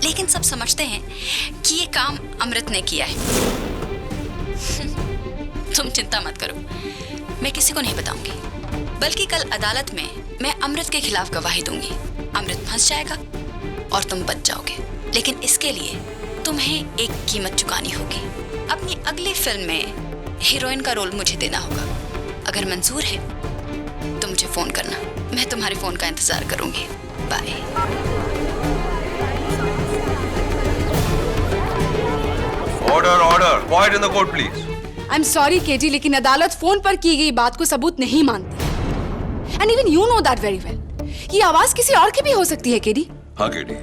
लेकिन सब समझते हैं कि ये काम अमृत ने किया है। तुम चिंता मत करो, मैं किसी को नहीं बताऊंगी, बल्कि कल अदालत में मैं अमृत के खिलाफ गवाही दूंगी। अमृत फंस जाएगा और तुम बच जाओगे, लेकिन इसके लिए तुम्हें एक कीमत चुकानी होगी। अपनी अगली फिल्म में हीरोइन का रोल मुझे देना होगा। अगर मंजूर है तो मुझे फोन करना, मैं तुम्हारे फोन का इंतजार करूंगी। Bye.
Order order, quiet in the court please.
I am sorry KG, लेकिन अदालत फोन पर की गई बात को सबूत नहीं मानती। And even you know that very well. ये आवाज किसी और की भी हो सकती है केडी।
हाँ केडी,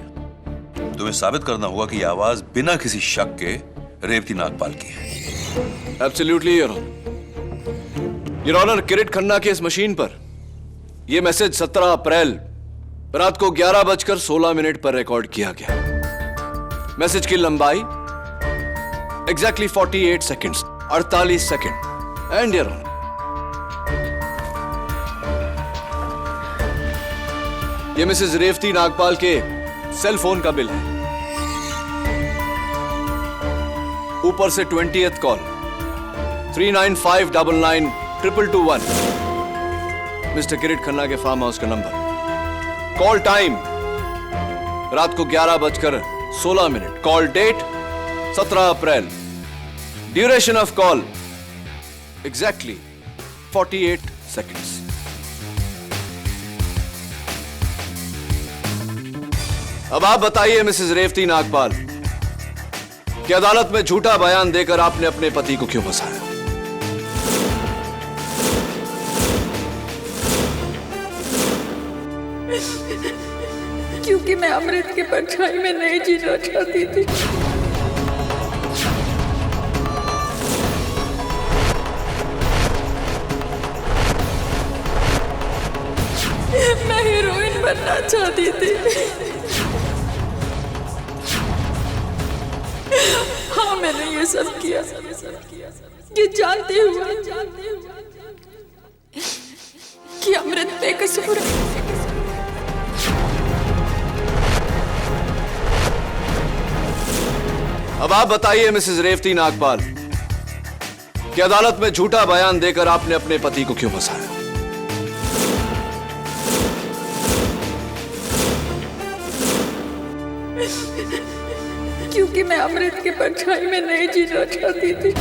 तुम्हें साबित करना होगा कि ये आवाज बिना किसी शक के रेवती नागपाल की है।
Absolutely your honour. Your honour, Kirit Khanna की इस मशीन पर यह मैसेज 17 अप्रैल रात को 11:16 पर रिकॉर्ड किया गया। मैसेज की लंबाई exactly 48 seconds, 48 second. And your honour,
ये मिसेस रेवती नागपाल के सेल फोन का बिल है। ऊपर से 20th call 39599221 mister Kirit Khanna के फार्म हाउस का नंबर। कॉल टाइम रात को 11:16। Call date 17 April. Duration of call exactly 48 seconds। अब आप बताइए मिसेस रेवती नागपाल कि अदालत में झूठा बयान देकर आपने अपने पति को क्यों फंसाया?
क्योंकि मैं अमृत के परछाई में नहीं जीना चाहती थी। मैं हीरोइन बनना चाहती थी। हाँ, मैंने ये सब किया ये जानते हुए कि अमृत बेकसूर है।
अब आप बताइए मिसेस रेवती नागपाल कि अदालत में झूठा बयान देकर आपने अपने पति को क्यों फंसाया?
क्योंकि मैं अमृत के परछाई में नहीं जीना चाहती थी।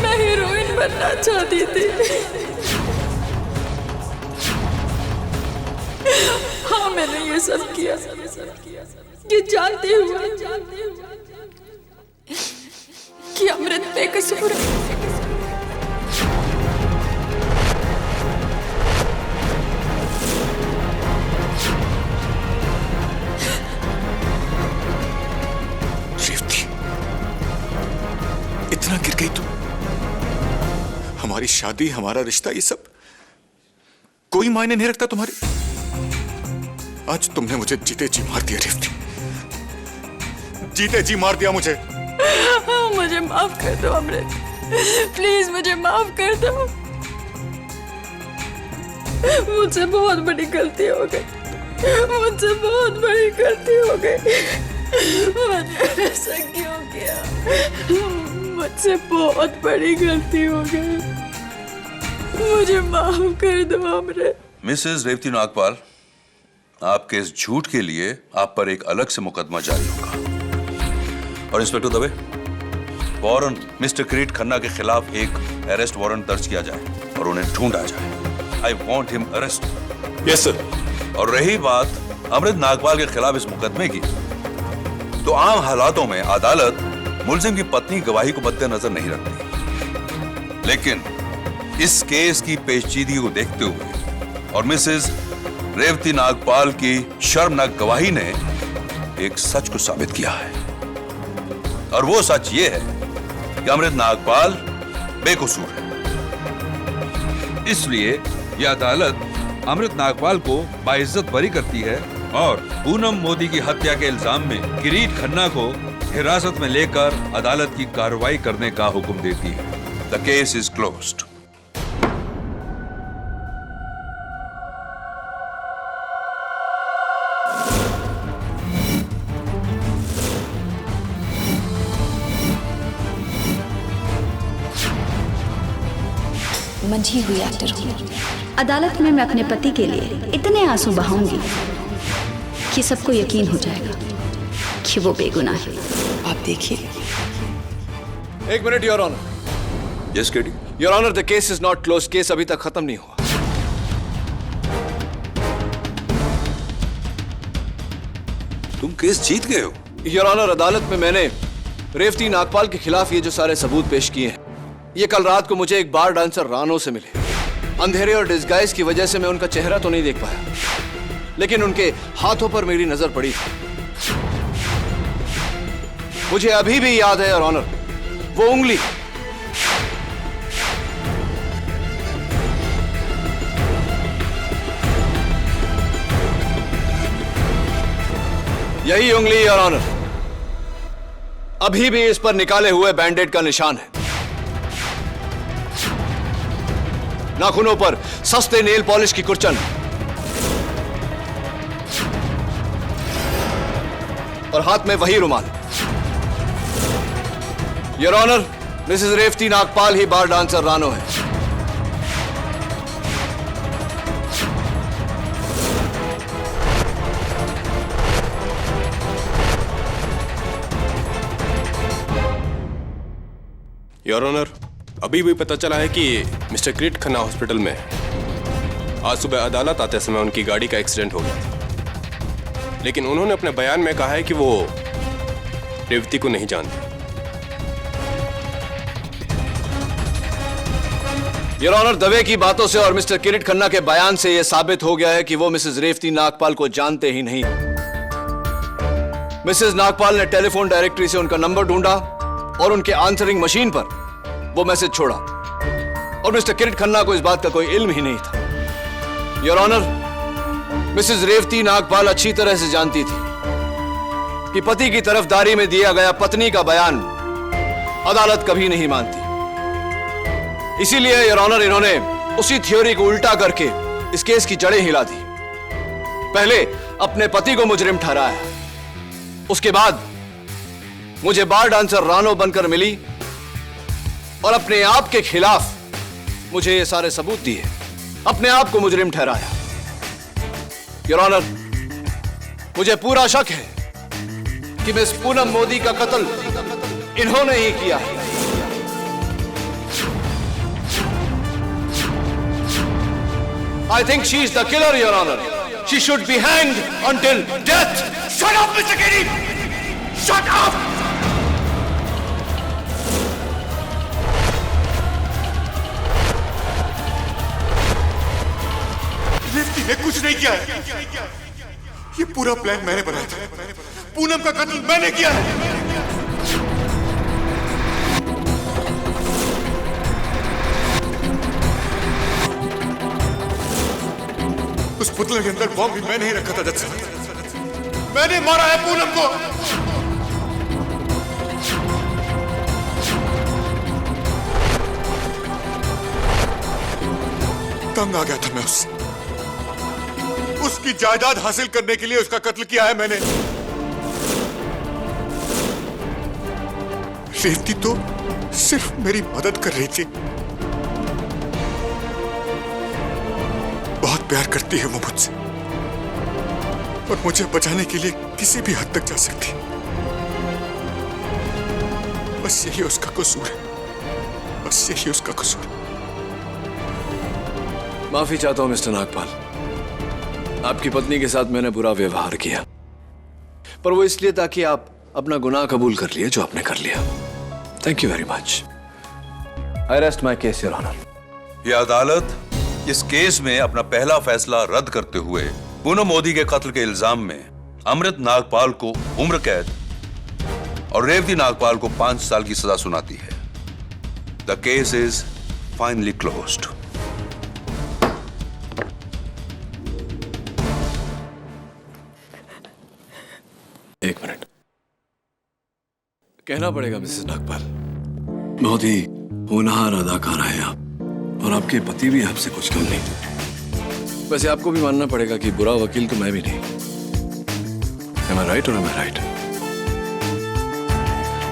मैं हीरोइन बनना चाहती थी। हाँ, मैंने ये सब किया ये जानते हुए कि अमृत बेकसूर है।
इतना गिर गई तू? हमारी शादी, हमारा रिश्ता, ये सब कोई मायने नहीं रखता तुम्हारे? आज तुमने मुझे जीते जी मार दिया रेवती, जीते जी मार दिया मुझे।
मुझे माफ कर दो अमृत, प्लीज मुझे माफ कर दो। मुझसे बहुत बड़ी गलती हो गई, मुझसे बहुत बड़ी गलती हो गई। मैंने ऐसा क्यों किया? मुझसे बहुत बड़ी गलती हो गई, मुझे माफ कर दो अमृत।
मिसेस रेवती नागपाल, आपके इस झूठ के लिए आप पर एक अलग से मुकदमा जारी होगा। और इंस्पेक्टर दवे, फौरन मिस्टर किरीट खन्ना के खिलाफ एक अरेस्ट वारंट दर्ज किया जाए और उन्हें ढूंढा जाए। I want him arrest.
Yes sir.
और रही बात अमृत नागपाल के खिलाफ इस मुकदमे की, तो आम हालातों में अदालत मुलजिम की पत्नी गवाही को मद्देनजर नहीं रखती, लेकिन इस केस की पेचीदगी को देखते हुए और मिसेस रेवती नागपाल की शर्मनाक गवाही ने एक सच को साबित किया है, और वो सच ये है कि अमृत नागपाल बेकसूर है। इसलिए यह अदालत अमृत नागपाल को बाइज्जत बरी करती है और पूनम मोदी की हत्या के इल्जाम में किरीट खन्ना को हिरासत में लेकर अदालत की कार्रवाई करने का हुक्म देती है। The case is closed.
मंझी हुई एक्टर हूँ। अदालत में मैं अपने पति के लिए इतने आंसू बहाऊंगी कि सबको यकीन हो जाएगा कि वो बेगुनाह है। आप देखिए।
एक minute your honour.
Yes KD.
Your honour, the case is not close. Case अभी तक खत्म नहीं हुआ।
तुम केस जीत गए हो?
योर ऑनर, अदालत में मैंने रेवती नागपाल के खिलाफ ये जो सारे सबूत पेश किए हैं, ये कल रात को मुझे एक बार डांसर रानो से मिले। अंधेरे और डिस्गाइज की वजह से मैं उनका चेहरा तो नहीं देख पाया, लेकिन उनके हाथों पर मेरी नजर पड़ी थी। मुझे अभी भी याद है योर ऑनर, वो उंगली। यही उंगली योर ऑनर, अभी भी इस पर निकाले हुए बैंडेड का निशान है। नाखूनों पर सस्ते नेल पॉलिश की कुर्चन और हाथ में वही रुमाल। Your honour, Mrs Revati Nagpal ही बार डांसर रानो है।
योर ऑनर, अभी भी पता चला है कि मिस्टर किरीट खन्ना हॉस्पिटल में है। आज सुबह अदालत आते समय उनकी गाड़ी का एक्सीडेंट हो गया था, लेकिन उन्होंने अपने बयान में कहा है कि वो रेवती को नहीं जानते।
योर ऑनर, दवे की बातों से और मिस्टर किरीट खन्ना के बयान से यह साबित हो गया है कि वो मिसेस रेवती नागपाल को जानते ही नहीं। मिसेस नागपाल ने टेलीफोन डायरेक्टरी से उनका नंबर ढूंढा और उनके आंसरिंग मशीन पर वो मैसेज छोड़ा, और मिस्टर किरीट खन्ना को इस बात का कोई इल्म ही नहीं था। Your honour, Mrs Revati Nagpal अच्छी तरह से जानती थी कि पति की तरफदारी में दिया गया पत्नी का बयान अदालत कभी नहीं मानती। इसीलिए योर ऑनर, इन्होंने उसी थ्योरी को उल्टा करके इस केस की जड़ें हिला दी। पहले अपने पति को मुजरिम ठहराया, उसके बाद मुझे बार डांसर रानो बनकर मिली और अपने आप के खिलाफ मुझे ये सारे सबूत दिए, अपने आप को मुजरिम ठहराया। योर ऑनर, मुझे पूरा शक है कि मिस पूनम मोदी का कत्ल इन्होंने ही किया है। I think she is the killer, Your Honor. She should be hanged until death. Shut up, Mr. Kennedy! Shut up!
Revati ने कुछ नहीं किया है। ये पूरा प्लान मैंने बनाया था। पूनम का कत्ल मैंने किया है। उस पुतले के अंदर बॉम्ब भी मैंने ही रखा था। जज साहब, मैंने मारा है पूनम को। तंग आ गया था मैं उससे। उसकी जायदाद हासिल करने के लिए उसका कत्ल किया है मैंने। रेवती तो सिर्फ मेरी मदद कर रही थी। बहुत प्यार करती है वो मुझसे, और मुझे बचाने के लिए किसी भी हद तक जा सकती। बस यही उसका कसूर है, बस यही उसका कसूर।
माफी चाहता हूं मिस्टर नागपाल, आपकी पत्नी के साथ मैंने बुरा व्यवहार किया, पर वो इसलिए ताकि आप अपना गुनाह कबूल कर लिए जो आपने कर लिया। Thank you very much. I rest my case, your honour.
यह अदालत इस केस में अपना पहला फैसला रद्द करते हुए पूनम मोदी के कत्ल के इल्जाम में अमृत नागपाल को उम्र कैद और रेवती नागपाल को 5 साल की सजा सुनाती है। The case is finally closed.
एक मिनट, कहना पड़ेगा मिसेस नागपाल, बहुत ही होनहार अदाकारा है आप, और आपके पति भी आपसे कुछ कम नहीं। वैसे आपको भी मानना पड़ेगा कि बुरा वकील तो मैं भी नहीं। Am I right or am I right?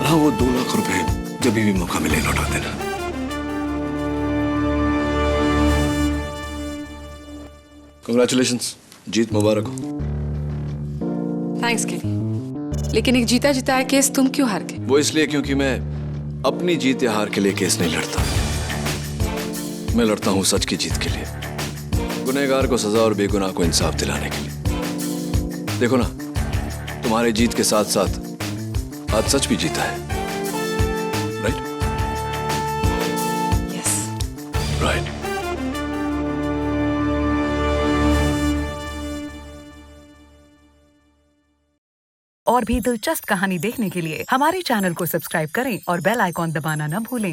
हाँ, वो 2 लाख रुपए जब भी मौका मिले लौटा देना। Congratulations, जीत मुबारक हो।
थैंक्स किडी, लेकिन एक जीता जिताया केस तुम क्यों हार गए?
वो इसलिए क्योंकि मैं अपनी जीत या हार के लिए केस नहीं लड़ता। मैं लड़ता हूं सच की जीत के लिए, गुनहगार को सजा और बेगुनाह को इंसाफ दिलाने के लिए। देखो ना, तुम्हारे जीत के साथ साथ आज सच भी जीता है। राइट?
यस।
राइट।
और भी दिलचस्प कहानी देखने के लिए हमारे चैनल को सब्सक्राइब करें और बेल आइकॉन दबाना न भूलें।